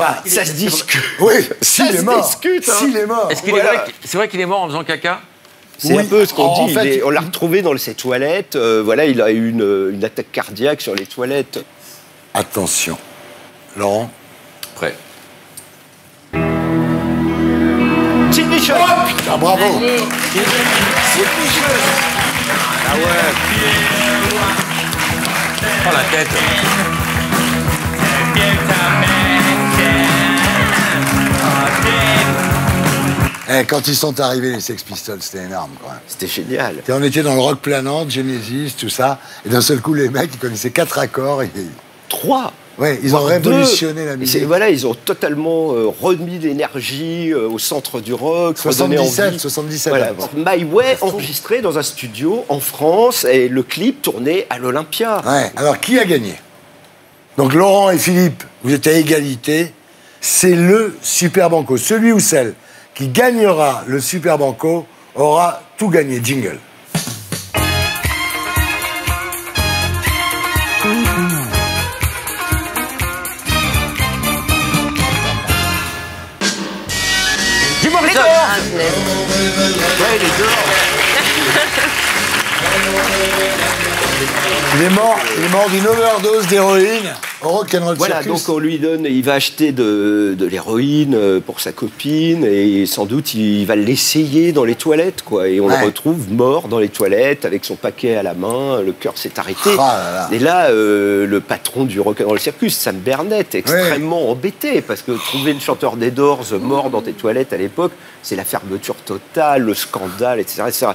Enfin, ça se discute. Oui, s'il est mort. S'il est mort. Est-ce qu'il est vrai c'est vrai qu'il est mort en faisant caca? C'est un peu ce qu'on dit. On l'a retrouvé dans ses toilettes. Voilà, il a eu une attaque cardiaque sur les toilettes. Attention. Laurent? Prêt. Sidney Church. Oh putain, bravo. Ah ouais. Oh la tête. Quand ils sont arrivés, les Sex Pistols, c'était énorme, quoi. C'était génial. On était dans le rock planant, Genesis, tout ça, et d'un seul coup, les mecs, ils connaissaient 4 accords. 3. Ouais, ils ont révolutionné la musique. Voilà, ils ont totalement remis l'énergie au centre du rock. 77. Voilà. My Way, enregistré dans un studio en France, et le clip tourné à l'Olympia. Ouais. Alors, qui a gagné? Donc, Laurent et Philippe, vous êtes à égalité. C'est le Super Banco. Celui ou celle qui gagnera le Super Banco aura tout gagné. Jingle. Jim Morrison. Ouais, les deux. Il est mort d'une overdose d'héroïne au Rock'n'Roll Voilà, Circus. donc on lui donne, il va acheter de l'héroïne pour sa copine et sans doute il va l'essayer dans les toilettes, quoi. Et on le retrouve mort dans les toilettes avec son paquet à la main, le cœur s'est arrêté. Et là, le patron du Rock'n'Roll Circus, Sam Bernett, extrêmement embêté parce que trouver le chanteur des Doors mort dans tes toilettes à l'époque, c'est la fermeture totale, le scandale, etc., etc.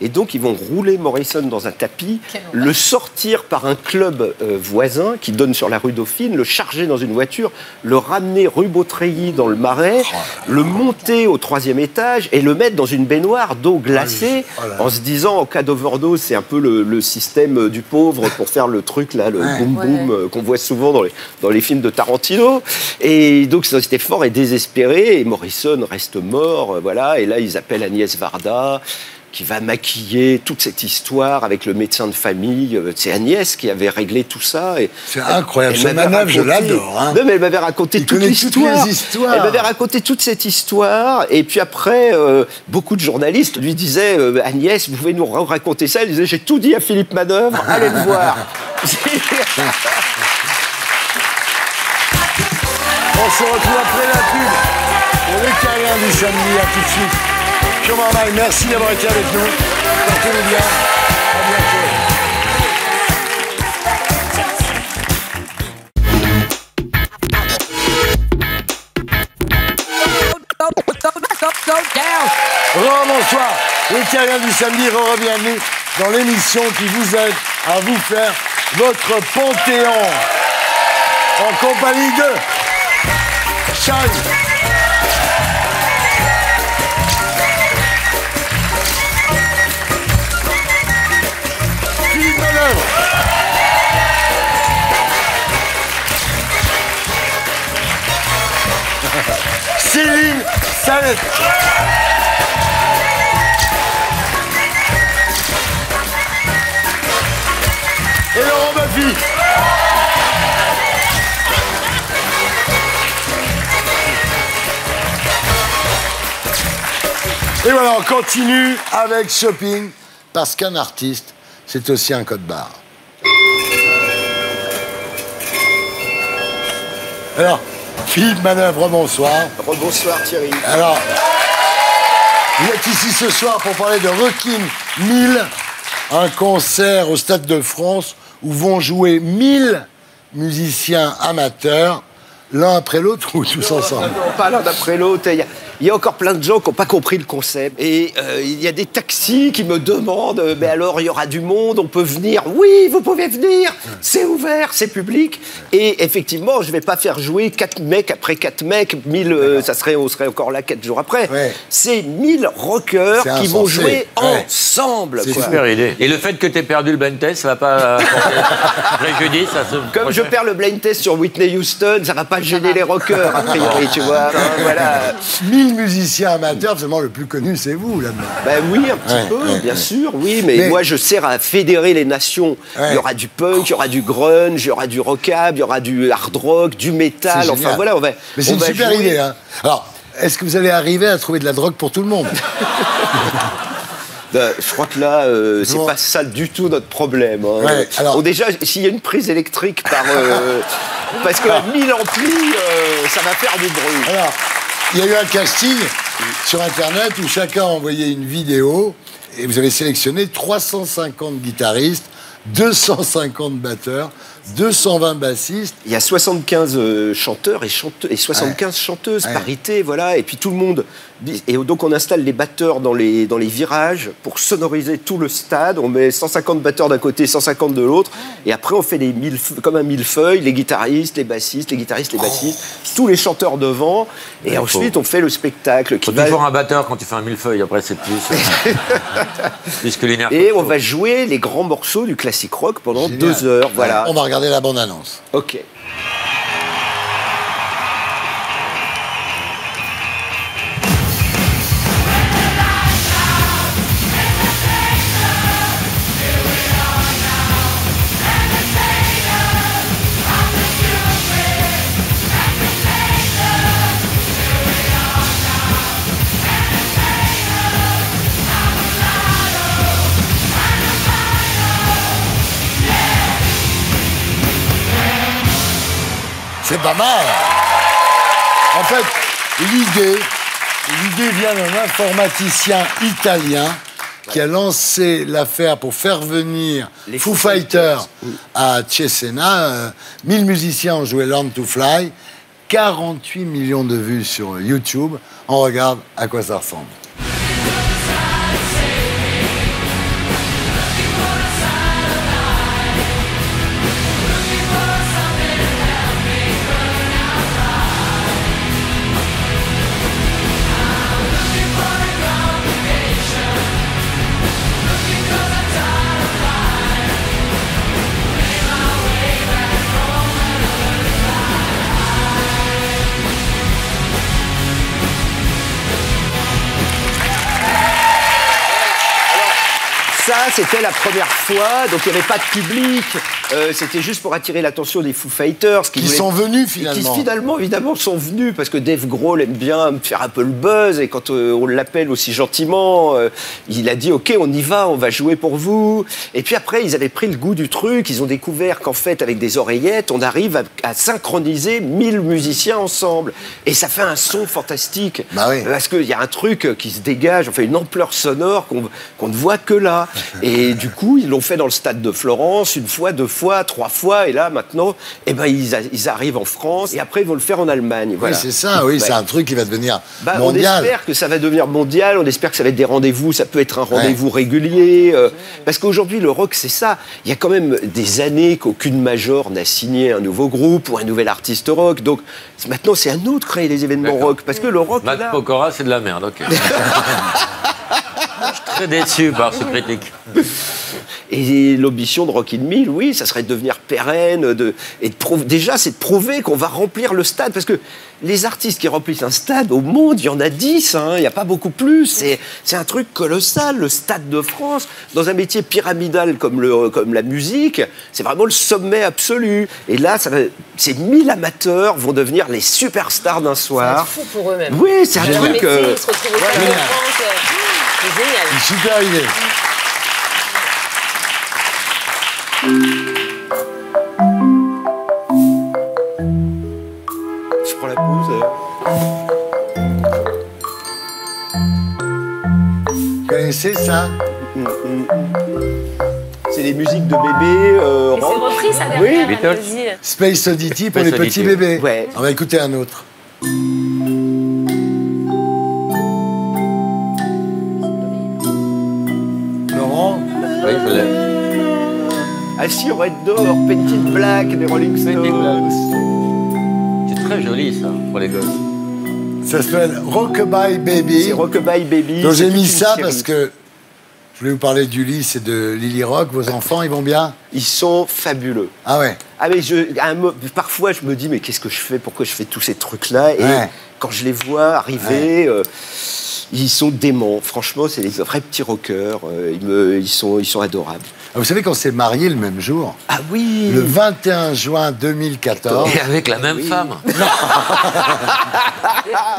Et donc, ils vont rouler Morrison dans un tapis, le sortir par un club voisin qui donne sur la rue rue Dauphine, le charger dans une voiture, le ramener rue Beautreilly dans le Marais, le monter au 3e étage et le mettre dans une baignoire d'eau glacée en se disant en cas d'overdose, c'est un peu le système du pauvre pour faire le truc là, le boum boum qu'on voit souvent dans les films de Tarantino. Et donc c'était fort et désespéré et Morrison reste mort, voilà. Et là ils appellent Agnès Varda qui va maquiller toute cette histoire avec le médecin de famille. C'est Agnès qui avait réglé tout ça. C'est incroyable. Ce manœuvre, je l'adore. Hein. Non, mais elle m'avait raconté toute l'histoire. Elle m'avait raconté toute cette histoire. Et puis après, beaucoup de journalistes lui disaient Agnès, vous pouvez nous raconter ça? Elle disait j'ai tout dit à Philippe Manœuvre, allez le voir. On se retrouve après la pub pour les câlins du samedi. À tout de suite. Purement Live, merci d'avoir été avec nous. Portez-vous bien. À bientôt. Bonsoir. Les câlins du samedi, bienvenue dans l'émission qui vous aide à vous faire votre panthéon. En compagnie de Charles. Céline Salette. Et Laurent Baffy. Et voilà, on continue avec Shopping, parce qu'un artiste, c'est aussi un code barre. Alors, Philippe Manœuvre, bonsoir. Bonsoir Thierry. Alors, vous êtes ici ce soir pour parler de Rockin' 1000, un concert au Stade de France où vont jouer 1000 musiciens amateurs, l'un après l'autre ou tous ensemble? Non, pas l'un après l'autre. Il y a encore plein de gens qui n'ont pas compris le concept. Et il y a des taxis qui me demandent mais alors il y aura du monde, on peut venir? Oui, vous pouvez venir, c'est ouvert, c'est public. Et effectivement, je ne vais pas faire jouer 4 mecs après 4 mecs, 1000, on serait encore là 4 jours après. Ouais. C'est 1000 rockers qui vont jouer ensemble. C'est super idée. Et le fait que tu aies perdu le blind test, ça va pas préjudice Comme je perds le blind test sur Whitney Houston, ça va pas gêner les rockers, a priori, tu vois. Voilà. 1000 musiciens amateurs, seulement le plus connu, c'est vous, là-dedans. Ben oui, un petit peu, bien sûr, oui, mais moi, je sers à fédérer les nations. Il y aura du punk, il y aura du grunge, il y aura du rockab, il y aura du hard rock, du métal, enfin voilà, on va. Mais c'est une super idée, hein. Alors, est-ce que vous allez arriver à trouver de la drogue pour tout le monde? Je crois que là, c'est pas ça du tout notre problème. Hein. Ouais, alors... déjà, s'il y a une prise électrique par... parce que 1000 amplis, ça va faire du bruit. Alors, il y a eu un casting sur Internet où chacun a envoyé une vidéo et vous avez sélectionné 350 guitaristes, 250 batteurs, 220 bassistes. Il y a 75 chanteurs et 75 chanteuses, parité, voilà. Et puis tout le monde... Et donc on installe les batteurs dans les virages pour sonoriser tout le stade. On met 150 batteurs d'un côté, 150 de l'autre. Et après on fait comme un millefeuille, les guitaristes, les bassistes, les guitaristes, les bassistes, tous les chanteurs devant. Et ensuite on fait le spectacle. Faut toujours un batteur quand tu fais un millefeuille. Après c'est plus que l'énergie. Et on va jouer les grands morceaux du classique rock pendant 2 heures. Voilà. On va regarder la bande-annonce. Ok. C'est pas mal. En fait, l'idée vient d'un informaticien italien qui a lancé l'affaire pour faire venir les Foo Fighters à Cesena. 1000 musiciens ont joué Learn to Fly. 48 millions de vues sur YouTube. On regarde à quoi ça ressemble. ça, c'était la première fois, donc il n'y avait pas de public. C'était juste pour attirer l'attention des Foo Fighters. Qui sont venus finalement. Qui finalement, évidemment, sont venus, parce que Dave Grohl aime bien faire un peu le buzz, et quand on l'appelle aussi gentiment, il a dit « Ok, on y va, on va jouer pour vous ». Et puis après, ils avaient pris le goût du truc, ils ont découvert qu'en fait, avec des oreillettes, on arrive à synchroniser 1000 musiciens ensemble. Et ça fait un son fantastique. Bah oui. Parce qu'il y a un truc qui se dégage, enfin une ampleur sonore qu'on ne voit que là. Et du coup, ils l'ont fait dans le stade de Florence, 1 fois, 2 fois, 3 fois. Et là, maintenant, eh ben, ils arrivent en France. Et après, ils vont le faire en Allemagne. Voilà. Oui, c'est ça, oui, c'est un truc qui va devenir mondial. On espère que ça va devenir mondial, on espère que ça va être des rendez-vous, ça peut être un rendez-vous régulier. Parce qu'aujourd'hui, le rock, c'est ça. Il y a quand même des années qu'aucune major n'a signé un nouveau groupe ou un nouvel artiste rock. Donc maintenant, c'est à nous de créer les événements rock. Parce que le rock. Matt Pokora, c'est de la merde, ok. Je suis très déçu par ce critique. Et l'ambition de Rock in 1000, oui, ça serait de devenir pérenne. Déjà, c'est de prouver qu'on va remplir le stade. Parce que les artistes qui remplissent un stade, au monde, il y en a 10. Il n'y a pas beaucoup plus. C'est un truc colossal, le Stade de France. Dans un métier pyramidal comme la musique, c'est vraiment le sommet absolu. Et là, ces 1000 amateurs vont devenir les superstars d'un soir. C'est fou pour eux-mêmes. Oui, c'est un truc... Ils se retrouvent au Stade de France. C'est génial. Super idée. Je prends la pause. Vous connaissez ça? C'est les musiques de bébés. C'est repris ça derrière. Oui, vas-y. Space Oddity pour les petits bébés. Ouais. On va écouter un autre. Laurent? Oui, je l'ai. Assis au Red Door, Painted Black des Rolling Stones. C'est très joli ça, pour les gosses. Ça s'appelle Rockabye Baby. C'est Rockabye Baby. Donc j'ai mis ça parce que je voulais vous parler d'Ulysse et de Lily Rock. Vos enfants, ils vont bien? Ils sont fabuleux. Ah ouais? Ah mais parfois je me dis mais qu'est-ce que je fais? Pourquoi je fais tous ces trucs-là? Et quand je les vois arriver, ils sont déments. Franchement, c'est des vrais petits rockers. Ils sont adorables. Vous savez qu'on s'est mariés le même jour? Ah oui! Le 21 juin 2014. Et avec la même femme.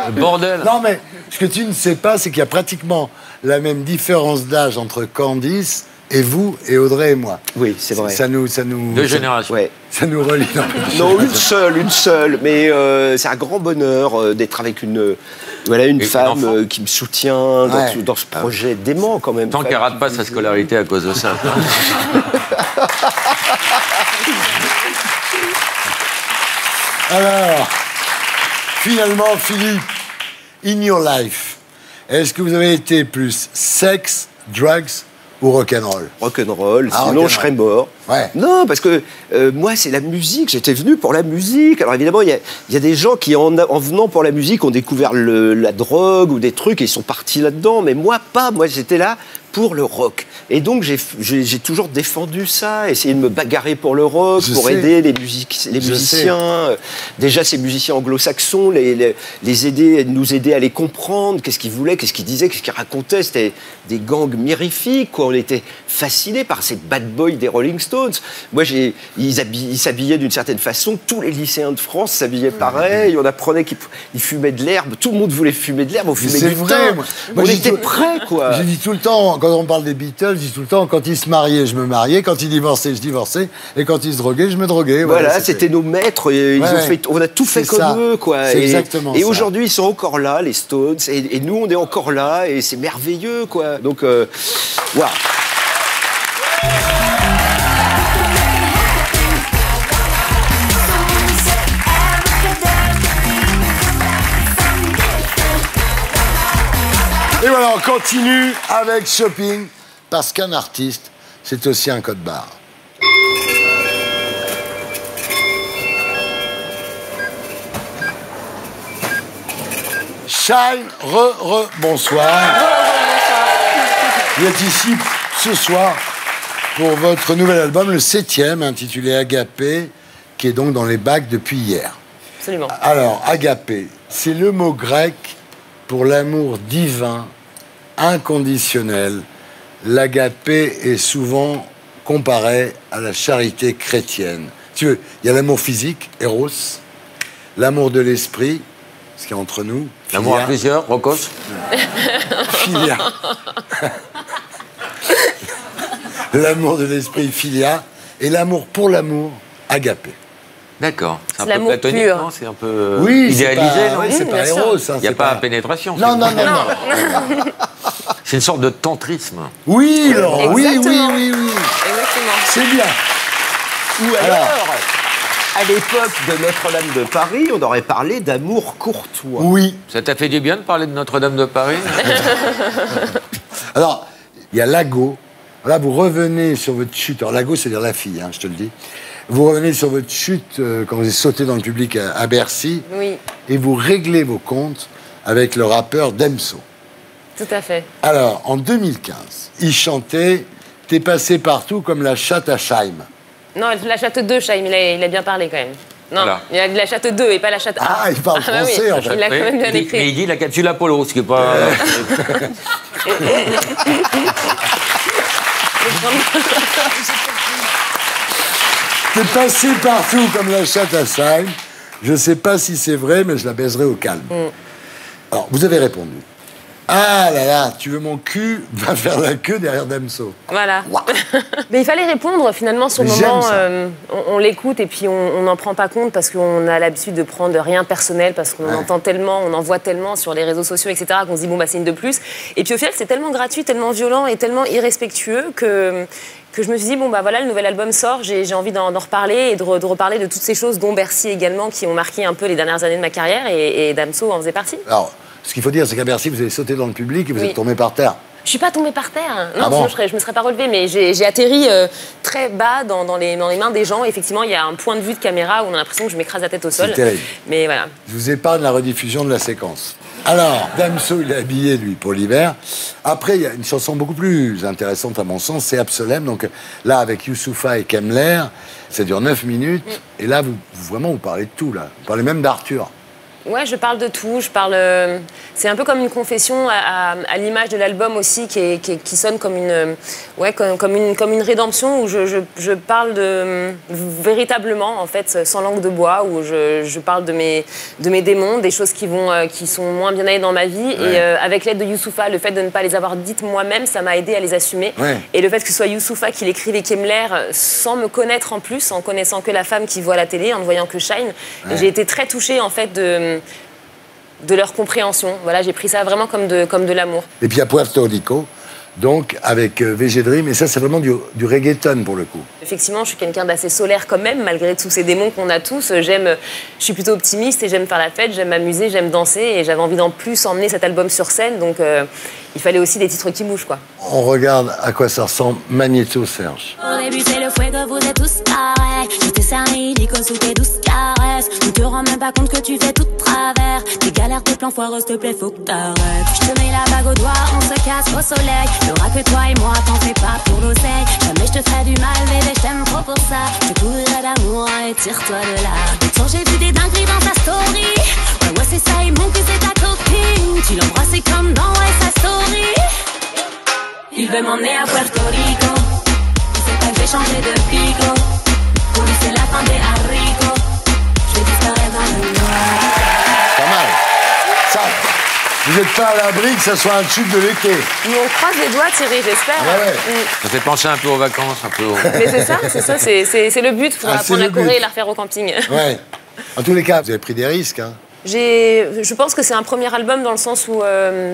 Le bordel. Non mais ce que tu ne sais pas, c'est qu'il y a pratiquement la même différence d'âge entre Candice et vous et Audrey et moi. Oui, c'est vrai. Ça nous 2 générations. Ouais. Ça nous relie. Non, une seule. Mais c'est un grand bonheur d'être avec une femme qui me soutient dans ce projet dément quand même. Tant qu'elle rate pas sa scolarité à cause de ça. Alors, finalement, Philippe, in your life, est-ce que vous avez été plus sexe, drugs ou rock'n'roll? Rock'n'roll, sinon je serais mort. Ouais. Non, parce que moi, c'est la musique. J'étais venu pour la musique. Alors évidemment, il y a des gens qui, en venant pour la musique, ont découvert la drogue ou des trucs et ils sont partis là-dedans. Mais moi, pas. Moi, j'étais là pour le rock. Et donc, j'ai toujours défendu ça, essayé de me bagarrer pour le rock, pour aider les musiciens. Déjà, ces musiciens anglo-saxons, nous aider à les comprendre. Qu'est-ce qu'ils voulaient, qu'est-ce qu'ils disaient, qu'est-ce qu'ils racontaient. C'était des gangs mirifiques, quoi. On était fascinés par ces bad boys des Rolling Stones. Moi, ils s'habillaient d'une certaine façon. Tous les lycéens de France s'habillaient pareil. On apprenait qu'ils fumaient de l'herbe. Tout le monde voulait fumer de l'herbe. On fumait du thym. On était prêts, quoi. J'ai dit tout le temps, quand on parle des Beatles, je dis tout le temps, quand ils se mariaient, je me mariais. Quand ils divorçaient, je divorçais. Et quand ils se droguaient, je me droguais. Voilà, c'était nos maîtres. On a tout fait comme eux, quoi. C'est exactement ça. Et aujourd'hui, ils sont encore là, les Stones. Et nous, on est encore là. Et c'est merveilleux, quoi. Donc, waouh. Et voilà, on continue avec shopping, parce qu'un artiste, c'est aussi un code barre. Shine, bonsoir. Vous êtes ici ce soir pour votre nouvel album, le 7e, intitulé Agapé, qui est donc dans les bacs depuis hier. Absolument. Alors, Agapé, c'est le mot grec pour l'amour divin, inconditionnel, l'agapé est souvent comparé à la charité chrétienne. Tu veux, il y a l'amour physique, Eros, l'amour de l'esprit, ce qui est entre nous. L'amour à plusieurs, Rocos. Philia. L'amour de l'esprit, Philia, et l'amour pour l'amour, agapé. D'accord. C'est un peu l'amour platonique, pur. non? C'est un peu Oui, idéalisé, non? oui, c'est pas Eros. Il n'y a pas pénétration. Non. C'est une sorte de tantrisme. Oui, Laurent, oui. Exactement. C'est bien. Ou alors, à l'époque de Notre-Dame de Paris, on aurait parlé d'amour courtois. Oui. Ça t'a fait du bien de parler de Notre-Dame de Paris? Alors, il y a Lago. Là, vous revenez sur votre chute. Alors, Lago, c'est-à-dire la fille, hein, je te le dis. Vous revenez sur votre chute quand vous avez sauté dans le public à Bercy. Oui. Et vous réglez vos comptes avec le rappeur Damso. Tout à fait. Alors, en 2015, il chantait « T'es passé partout comme la chatte à Scheim ». Non, la chatte 2, Chaim, il a bien parlé quand même. Non, Voilà. il a de la chatte 2 et pas la chatte 1. Ah, il parle français, en fait. Il a quand même bien écrit. Mais il dit la capsule Apollo, ce qui n'est pas... T'es passé partout comme la chatte à Scheim. Je sais pas si c'est vrai, mais je la baiserai au calme. Alors, vous avez répondu. Ah là là, tu veux mon cul? Va faire la queue derrière Damso. Voilà. Mais il fallait répondre finalement sur le Mais moment. j'aime On l'écoute et puis on n'en prend pas compte parce qu'on a l'habitude de prendre rien personnel, parce qu'on entend tellement, on en voit tellement sur les réseaux sociaux, etc., qu'on se dit bon bah c'est une de plus. Et puis au final c'est tellement gratuit, tellement violent et tellement irrespectueux que je me suis dit bon bah voilà, le nouvel album sort, j'ai envie d'en reparler et de reparler de toutes ces choses, dont Bercy également, qui ont marqué un peu les dernières années de ma carrière, et Damso en faisait partie. Alors, ce qu'il faut dire, c'est qu'à Bercy, vous avez sauté dans le public et vous êtes tombé par terre. Je suis pas tombée par terre. Non, Ah bon? sinon je me serais pas relevée, mais j'ai atterri très bas dans les mains des gens. Effectivement, il y a un point de vue de caméra où on a l'impression que je m'écrase la tête au sol. C'est terrible. Mais voilà. Je vous épargne la rediffusion de la séquence. Alors, Damso, il est habillé, lui, pour l'hiver. Après, il y a une chanson beaucoup plus intéressante, à mon sens, c'est Absolem. Donc là, avec Youssoupha et Kemler, ça dure 9 minutes. Et là, vraiment, vous parlez de tout, là. Vous parlez même d'Arthur. Ouais, je parle de tout. C'est un peu comme une confession à l'image de l'album aussi, qui sonne comme comme une rédemption, où je parle véritablement, en fait, sans langue de bois, où je parle de mes démons, des choses qui sont moins bien allées dans ma vie. Ouais. Et avec l'aide de Youssoupha, le fait de ne pas les avoir dites moi-même, ça m'a aidé à les assumer. Ouais. Et le fait que ce soit Youssoupha qui l'écrive et Kemler, sans me connaître en plus, en connaissant que la femme qui voit la télé, en ne voyant que Shine, j'ai été très touchée, en fait, de leur compréhension. Voilà, j'ai pris ça vraiment comme de l'amour. Et puis à Puerto Rico, donc avec VG Dream, et ça c'est vraiment du reggaeton pour le coup. Effectivement, je suis quelqu'un d'assez solaire quand même, malgré tous ces démons qu'on a tous. Je suis plutôt optimiste et j'aime faire la fête, j'aime m'amuser, j'aime danser, et j'avais envie d'en plus emmener cet album sur scène, donc il fallait aussi des titres qui bougent, quoi. On regarde à quoi ça ressemble Magnéto Serge. Au début c'est le fouet que vous êtes tous pareils. Je te cerné illico sous tes douces caresses. Tu te rends même pas compte que tu fais tout de travers. Tes galères, tes plans foireux, s'il te plaît, faut que t'arrêtes. Je te mets la bague au doigt, on se casse au soleil. Y'aura que toi et moi, t'en fais pas pour l'oseille. Jamais je te ferai du mal, bébé, je t'aime trop pour ça. Je te couvrirai d'amour et tire-toi de là. Quand j'ai vu des dingueries dans ta story, ouais c'est ça, il manque que c'est ta copine. Tu l'embrasses comme dans sa story. Il veut m'emmener à Puerto Rico. Il sait pas que j'ai changé de pico. Pour lui c'est la fin des haricots. Je vais disparaître dans le noir. Pas mal. Ça, vous n'êtes pas à l'abri que ça soit un tube de l'été. Mais on croise les doigts, Thierry, j'espère. Ça fait penser un peu aux vacances, un peu au... Mais c'est ça, c'est le but. Il faudra prendre la Corée et la refaire au camping. Ouais. En tous les cas, vous avez pris des risques, hein. Je pense que c'est un premier album dans le sens où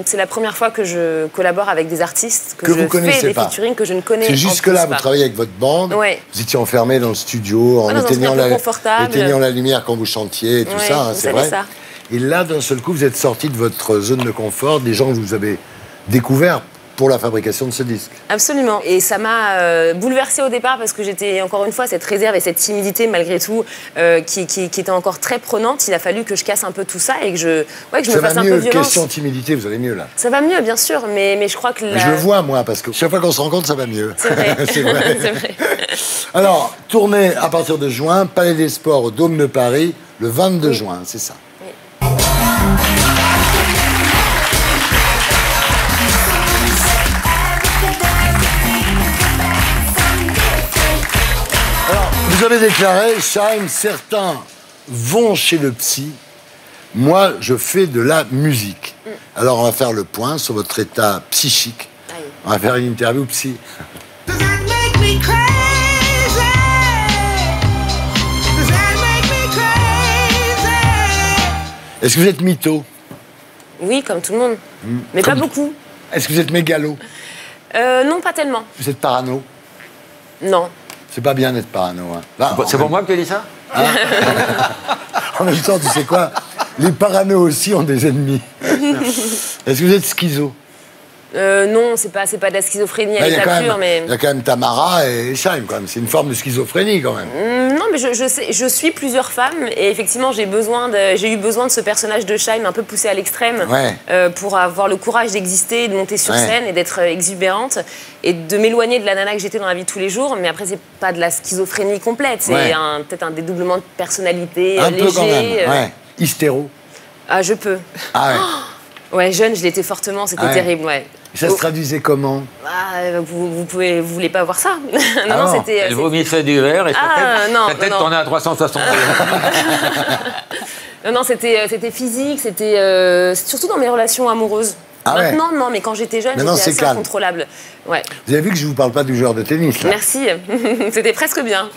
c'est la première fois que je collabore avec des artistes, que je fais des featuring que je ne connais pas. C'est jusque-là, vous travaillez avec votre bande, vous étiez enfermé dans le studio, en éteignant la lumière quand vous chantiez, et tout ça, hein, c'est vrai. Ça. Et là, d'un seul coup, vous êtes sorti de votre zone de confort, des gens que vous avez découverts pour la fabrication de ce disque. Absolument. Et ça m'a bouleversée au départ parce que j'étais, encore une fois, cette réserve et cette timidité, malgré tout, qui était encore très prenante. Il a fallu que je casse un peu tout ça et que je me fasse un peu violence. Question timidité, vous allez mieux, là. Ça va mieux, bien sûr, mais je crois que... Je le vois, moi, parce que chaque fois qu'on se rencontre, ça va mieux. C'est vrai. C'est vrai. C'est vrai. Alors, tournée à partir de juin, Palais des Sports au Dôme de Paris, le 22 juin, c'est ça. Vous avez déclaré, Chaim, certains vont chez le psy, moi je fais de la musique. Alors on va faire le point sur votre état psychique. On va faire une interview psy. Est-ce que vous êtes mytho? Oui, comme tout le monde. Mais pas beaucoup. Est-ce que vous êtes mégalo? Non, pas tellement. Vous êtes parano? Non. C'est pas bien d'être parano. Hein. Là, C'est pour moi que tu as dit ça? En même temps, tu sais quoi? Les paranos aussi ont des ennemis. Est-ce que vous êtes schizo? Non, c'est pas de la schizophrénie à l'état pur, mais... Il y a quand même Tamara et Chaim, quand même. C'est une forme de schizophrénie, quand même. Non, mais je suis plusieurs femmes, et effectivement, j'ai eu besoin de ce personnage de Chaim un peu poussé à l'extrême, pour avoir le courage d'exister, de monter sur scène et d'être exubérante, et de m'éloigner de la nana que j'étais dans la vie de tous les jours. Mais après, c'est pas de la schizophrénie complète, c'est peut-être un dédoublement de personnalité un léger. peu quand même, Hystéro. Ah, je peux. Ah ouais. Ouais, jeune, je l'étais fortement, c'était terrible, ouais. Ça se traduisait comment? Vous voulez pas voir ça? Non, c'était... Elle vomissait du verre et sa tête tournait à 360. Non, c'était physique, c'était surtout dans mes relations amoureuses. Maintenant, non, mais quand j'étais jeune, j'étais assez incontrôlable. Ouais. Vous avez vu que je vous parle pas du joueur de tennis, là? Merci, c'était presque bien.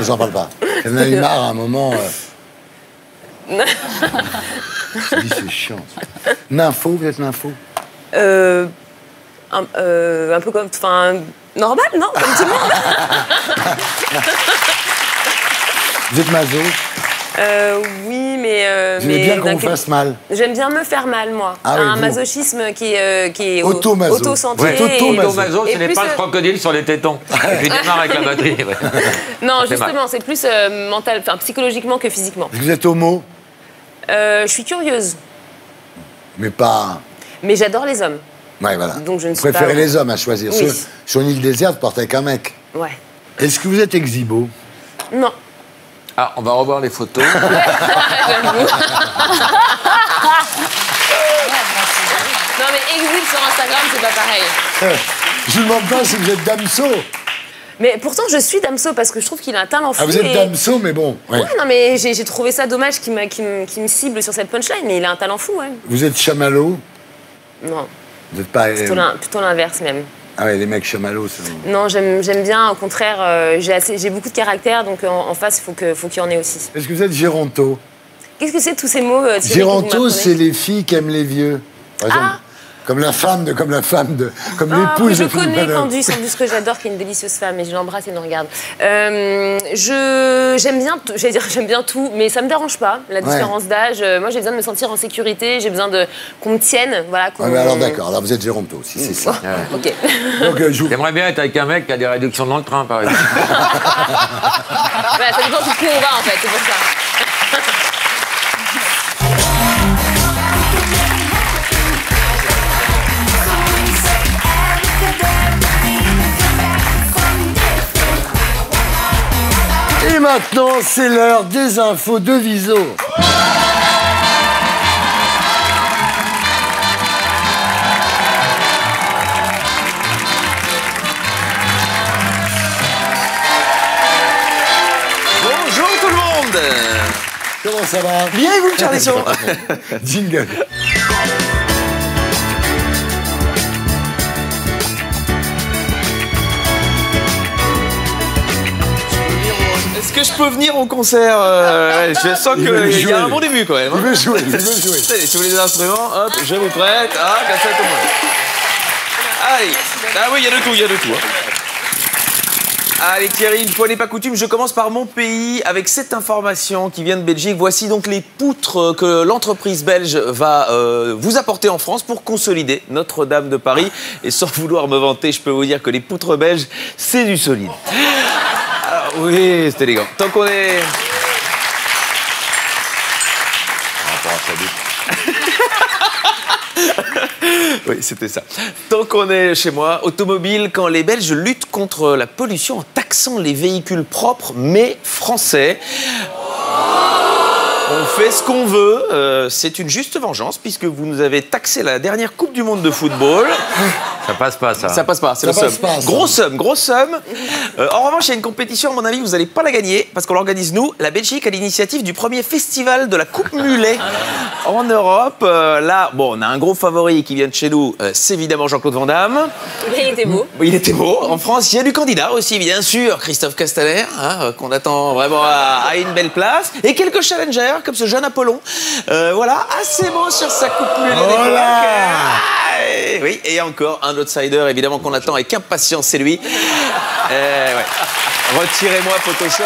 J'en parle pas. J'en ai eu marre à un moment... Je me dis, c'est chiant. Nympho, vous êtes nympho? Un peu comme... Enfin, normal, non? Comme tout le monde. Vous êtes maso? Oui, mais... Vous aimez bien qu'on vous fasse mal? J'aime bien me faire mal, moi. Un masochisme qui est auto-centré. Auto-maso, ce n'est pas le crocodile sur les tétons. Et puis démarre avec la batterie. Non, justement, c'est plus mental, psychologiquement que physiquement. Vous êtes homo? Je suis curieuse. Mais pas... Mais j'adore les hommes. Ouais, voilà. Donc je ne suis vous préférez les hommes à choisir. Oui. Sur une île déserte, portez avec un mec. Ouais. Est-ce que vous êtes exhibo? Non. Ah, on va revoir les photos. Non, mais exhibe sur Instagram, c'est pas pareil. Je vous demande pas si vous êtes damso. Mais pourtant, je suis damso parce que je trouve qu'il a un talent fou. Ah, vous êtes damso, mais bon. Ouais, non, mais j'ai trouvé ça dommage qu'il me cible sur cette punchline, mais il a un talent fou, ouais. Vous êtes chamallow? Non. Vous n'êtes pas... Plutôt l'inverse, même. Ah ouais, les mecs chamallows, c'est... Non, j'aime bien, au contraire, j'ai beaucoup de caractère, donc en face, il faut qu'il y en ait aussi. Est-ce que vous êtes géronto? Qu'est-ce que c'est tous ces mots, Thierry, géronto, c'est les filles qui aiment les vieux. Par exemple, comme l'épouse de je connais Candu, Sandus, que j'adore, qui est une délicieuse femme, et je l'embrasse et elle nous regarde. J'aime bien tout, mais ça me dérange pas, la différence d'âge. Moi, j'ai besoin de me sentir en sécurité, j'ai besoin qu'on me tienne, voilà. Alors d'accord, alors vous êtes géronto, si c'est ça. Ok. Donc, j'aimerais bien être avec un mec qui a des réductions dans le train, par exemple. Ça dépend où on va, en fait, c'est pour ça. Et maintenant, c'est l'heure des infos de Viso. Bonjour tout le monde. Comment ça va? Bien et vous, Charlisson? Jingle. Est-ce que je peux venir au concert? Je sens qu'il y a un bon début quand même. Il veut jouer, Allez, si vous voulez des instruments, hop, je vous prête. Ah, cassette au moins. Allez, ah oui, il y a de tout, Allez Thierry, une fois n'est pas coutume, je commence par mon pays avec cette information qui vient de Belgique. Voici donc les poutres que l'entreprise belge va vous apporter en France pour consolider Notre-Dame de Paris. Et sans vouloir me vanter, je peux vous dire que les poutres belges, c'est du solide. Alors, oui, c'est élégant. Tant qu'on est... Oui, c'était ça. Tant qu'on est chez moi, automobile, quand les Belges luttent contre la pollution en taxant les véhicules propres mais français. On fait ce qu'on veut. C'est une juste vengeance puisque vous nous avez taxé la dernière Coupe du Monde de football. Ça passe pas, ça. Ça passe pas, c'est le somme. Grosse somme. En revanche, il y a une compétition, à mon avis, vous n'allez pas la gagner parce qu'on l'organise nous, la Belgique, à l'initiative du premier festival de la Coupe Mulet en Europe. Là, bon, on a un gros favori qui vient de chez nous, c'est évidemment Jean-Claude Van Damme. Il était beau. Il était beau. En France, il y a du candidat aussi, bien sûr, Christophe Castaner, hein, qu'on attend vraiment à une belle place. Et quelques challengers, comme ce jeune Apollon. Voilà, assez beau sur sa Coupe Mulet d'époque. Oui, et encore un outsider, évidemment, qu'on attend avec impatience, c'est lui. Ouais. Retirez-moi Photoshop.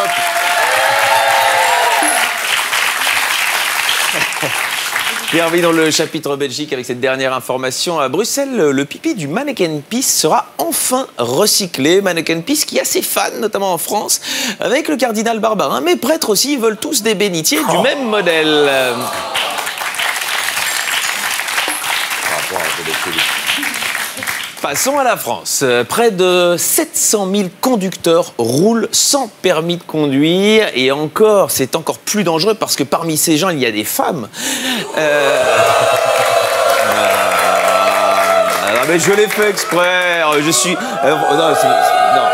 Bienvenue dans le chapitre Belgique avec cette dernière information. À Bruxelles, le pipi du Mannequin Peace sera enfin recyclé. Mannequin Peace qui a ses fans, notamment en France, avec le cardinal Barbarin. Mais prêtres aussi, ils veulent tous des bénitiers du même modèle. Passons à la France. Près de 700 000 conducteurs roulent sans permis de conduire. Et encore, c'est encore plus dangereux parce que parmi ces gens, il y a des femmes. Mais je l'ai fait exprès. Je suis... non,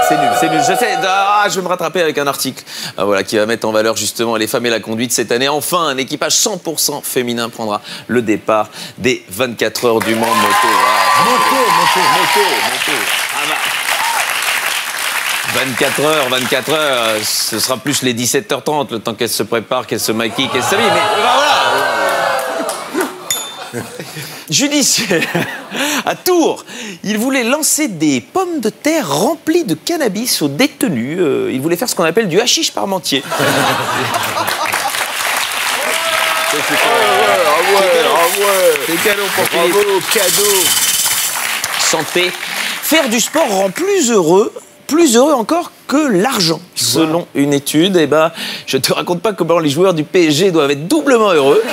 c'est nul. Je sais. Je vais me rattraper avec un article voilà, qui va mettre en valeur justement les femmes et la conduite cette année. Enfin, un équipage 100% féminin prendra le départ des 24 heures du Mans de moto. Moto. 24 heures, ce sera plus les 17h30, le temps qu'elle se prépare, qu'elle se maquille, qu'elle s'habille. Mais voilà. Judiciaire. À Tours, il voulait lancer des pommes de terre remplies de cannabis aux détenus. Il voulait faire ce qu'on appelle du hashish parmentier. C'est cadeau pour cadeau. Santé. Faire du sport rend plus heureux encore que l'argent. Selon une étude, je te raconte pas comment les joueurs du PSG doivent être doublement heureux.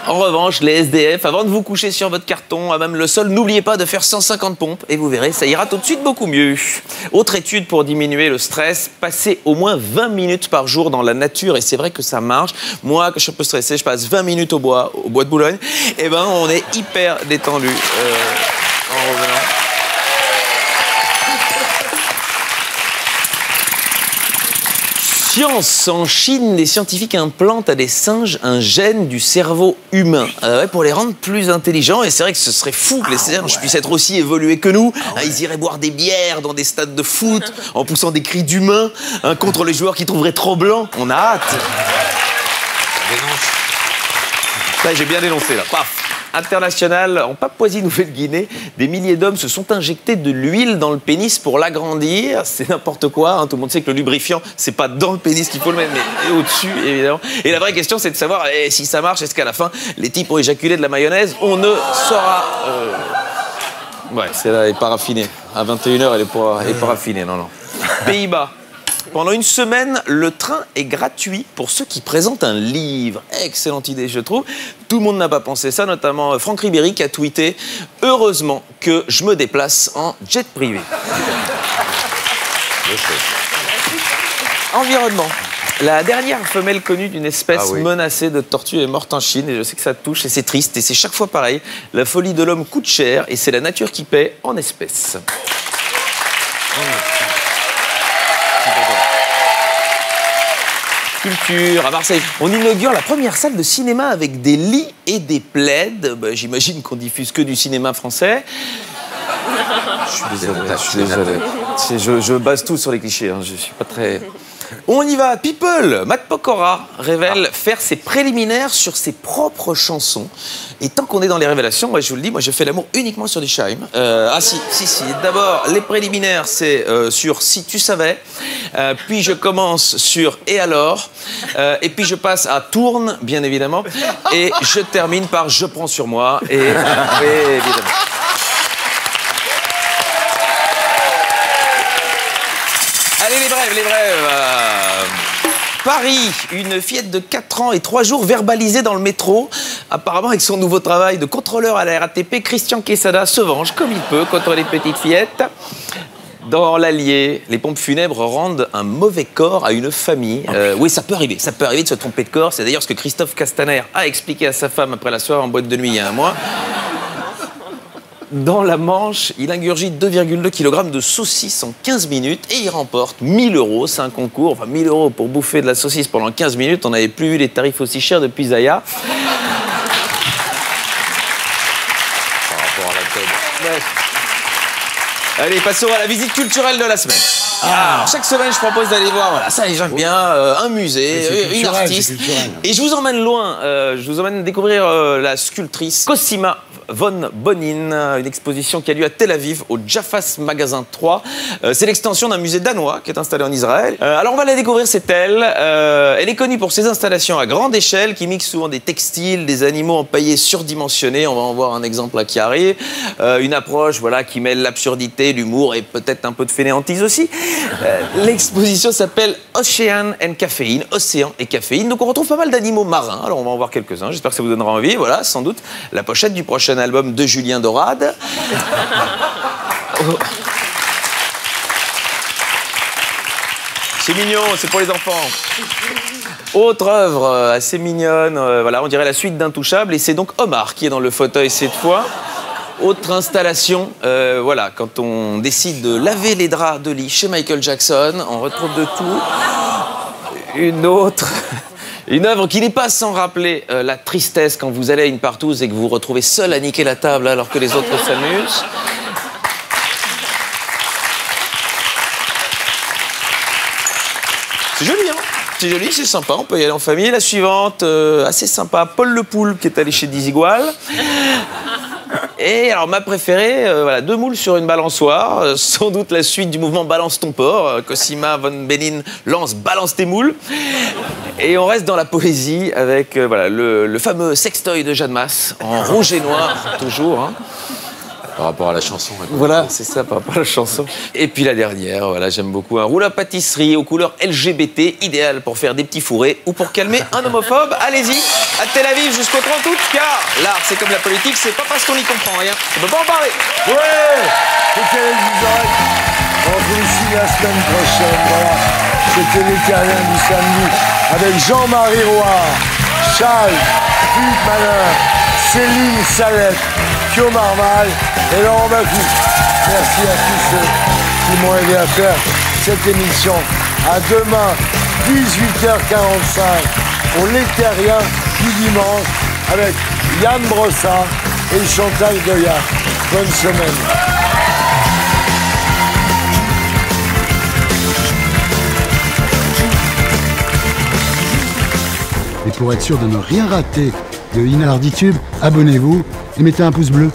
En revanche, les SDF, avant de vous coucher sur votre carton, à même le sol, n'oubliez pas de faire 150 pompes et vous verrez, ça ira tout de suite beaucoup mieux. Autre étude pour diminuer le stress, passer au moins 20 minutes par jour dans la nature et c'est vrai que ça marche. Moi, quand je suis un peu stressé, je passe 20 minutes au bois de Boulogne, on est hyper détendu en revenant. Science. En Chine, les scientifiques implantent à des singes un gène du cerveau humain pour les rendre plus intelligents. Et c'est vrai que ce serait fou que les singes puissent être aussi évolués que nous. Ils iraient boire des bières dans des stades de foot en poussant des cris d'humains contre les joueurs qui trouveraient trop blancs. On a hâte. J'ai bien dénoncé là. Paf. International, en Papouasie-Nouvelle-Guinée, des milliers d'hommes se sont injectés de l'huile dans le pénis pour l'agrandir. C'est n'importe quoi. Tout le monde sait que le lubrifiant, c'est pas dans le pénis qu'il faut le mettre, mais au-dessus, évidemment. Et la vraie question, c'est de savoir si ça marche. Est-ce qu'à la fin, les types ont éjaculé de la mayonnaise? On ne saura. Ouais, celle-là est paraffinée. À 21h, elle est paraffinée. Non. Pays-Bas. Pendant une semaine, le train est gratuit pour ceux qui présentent un livre. Excellente idée, je trouve. Tout le monde n'a pas pensé ça, notamment Franck Ribéry qui a tweeté « Heureusement que je me déplace en jet privé ». Environnement. La dernière femelle connue d'une espèce menacée de tortue est morte en Chine et je sais que ça touche et c'est triste et c'est chaque fois pareil. La folie de l'homme coûte cher et c'est la nature qui paie en espèces. Culture, à Marseille. On inaugure la première salle de cinéma avec des lits et des plaids. J'imagine qu'on diffuse que du cinéma français. Je suis désolé. Je base tout sur les clichés. Je suis pas très... On y va, People. Matt Pokora révèle faire ses préliminaires sur ses propres chansons. Et tant qu'on est dans les révélations, moi je vous le dis, moi je fais l'amour uniquement sur du Scheim. Si. D'abord, les préliminaires, c'est sur Si tu savais. Puis je commence sur Et alors. Et puis je passe à Tourne, bien évidemment. Et je termine par Je prends sur moi. Et évidemment. Allez, les brèves. Paris, une fillette de 4 ans et 3 jours verbalisée dans le métro. Apparemment, avec son nouveau travail de contrôleur à la RATP, Christian Quesada se venge comme il peut contre les petites fillettes. Dans l'Allier, les pompes funèbres rendent un mauvais corps à une famille. Oui, ça peut arriver de se tromper de corps. C'est d'ailleurs ce que Christophe Castaner a expliqué à sa femme après la soirée en boîte de nuit il y a un mois. Dans la Manche, il ingurgite 2,2 kg de saucisses en 15 minutes et il remporte 1 000 €. C'est un concours, enfin 1 000 € pour bouffer de la saucisse pendant 15 minutes. On n'avait plus vu les tarifs aussi chers depuis Zaya. Par rapport à la tête. Allez, passons à la visite culturelle de la semaine. Alors, chaque semaine, je propose d'aller voir, voilà, ça j'aime bien, un musée, une artiste. Et je vous emmène loin, je vous emmène découvrir la sculptrice Cosima von Bonin, une exposition qui a lieu à Tel Aviv, au Jaffas Magasin 3. C'est l'extension d'un musée danois qui est installé en Israël. Alors on va la découvrir, c'est elle. Elle est connue pour ses installations à grande échelle qui mixent souvent des textiles, des animaux empaillés surdimensionnés. On va en voir un exemple là qui arrive. Une approche voilà, qui mêle l'absurdité, l'humour et peut-être un peu de fainéantise aussi. L'exposition s'appelle Ocean and Caffeine, Océan et Caféine. Donc on retrouve pas mal d'animaux marins. Alors on va en voir quelques-uns. J'espère que ça vous donnera envie. Voilà, sans doute la pochette du prochain album de Julien Dorade. C'est mignon, c'est pour les enfants. Autre œuvre assez mignonne, voilà, on dirait la suite d'Intouchable, et c'est donc Omar qui est dans le fauteuil cette fois. Autre installation, voilà, quand on décide de laver les draps de lit chez Michael Jackson, on retrouve de tout. Une autre, une œuvre qui n'est pas sans rappeler la tristesse quand vous allez à une partouze et que vous vous retrouvez seul à niquer la table alors que les autres s'amusent. C'est joli, hein? C'est joli, c'est sympa, on peut y aller en famille. La suivante, assez sympa, Paul Le Poulpe qui est allé chez Dizigual. Et alors ma préférée, voilà, 2 moules sur une balançoire, sans doute la suite du mouvement Balance ton porc. Cosima von Bonin lance Balance tes moules. Et on reste dans la poésie avec voilà, le fameux sextoy de Jeanne Masse, en rouge et noir, toujours. Hein. Par rapport à la chanson. Voilà, c'est ça, par rapport à la chanson. Et puis la dernière, voilà, j'aime beaucoup, un roule à pâtisserie aux couleurs LGBT, idéal pour faire des petits fourrés ou pour calmer un homophobe. Allez-y, à Tel Aviv jusqu'au 30 août, car l'art, c'est comme la politique, c'est pas parce qu'on n'y comprend rien, on peut pas en parler. Ouais, c'était les oreilles. On se ici la semaine prochaine, voilà. C'était les Terriens du samedi, avec Jean-Marie Roy, Charles, Philippe Malin, Céline Salette, Pio Marmal et Laurent Bafou. Merci à tous ceux qui m'ont aidé à faire cette émission. À demain, 18h45, pour les Terriens du dimanche, avec Yann Brossard et Chantal Goya. Bonne semaine. Et pour être sûr de ne rien rater de Inarditube, abonnez-vous et mettez un pouce bleu.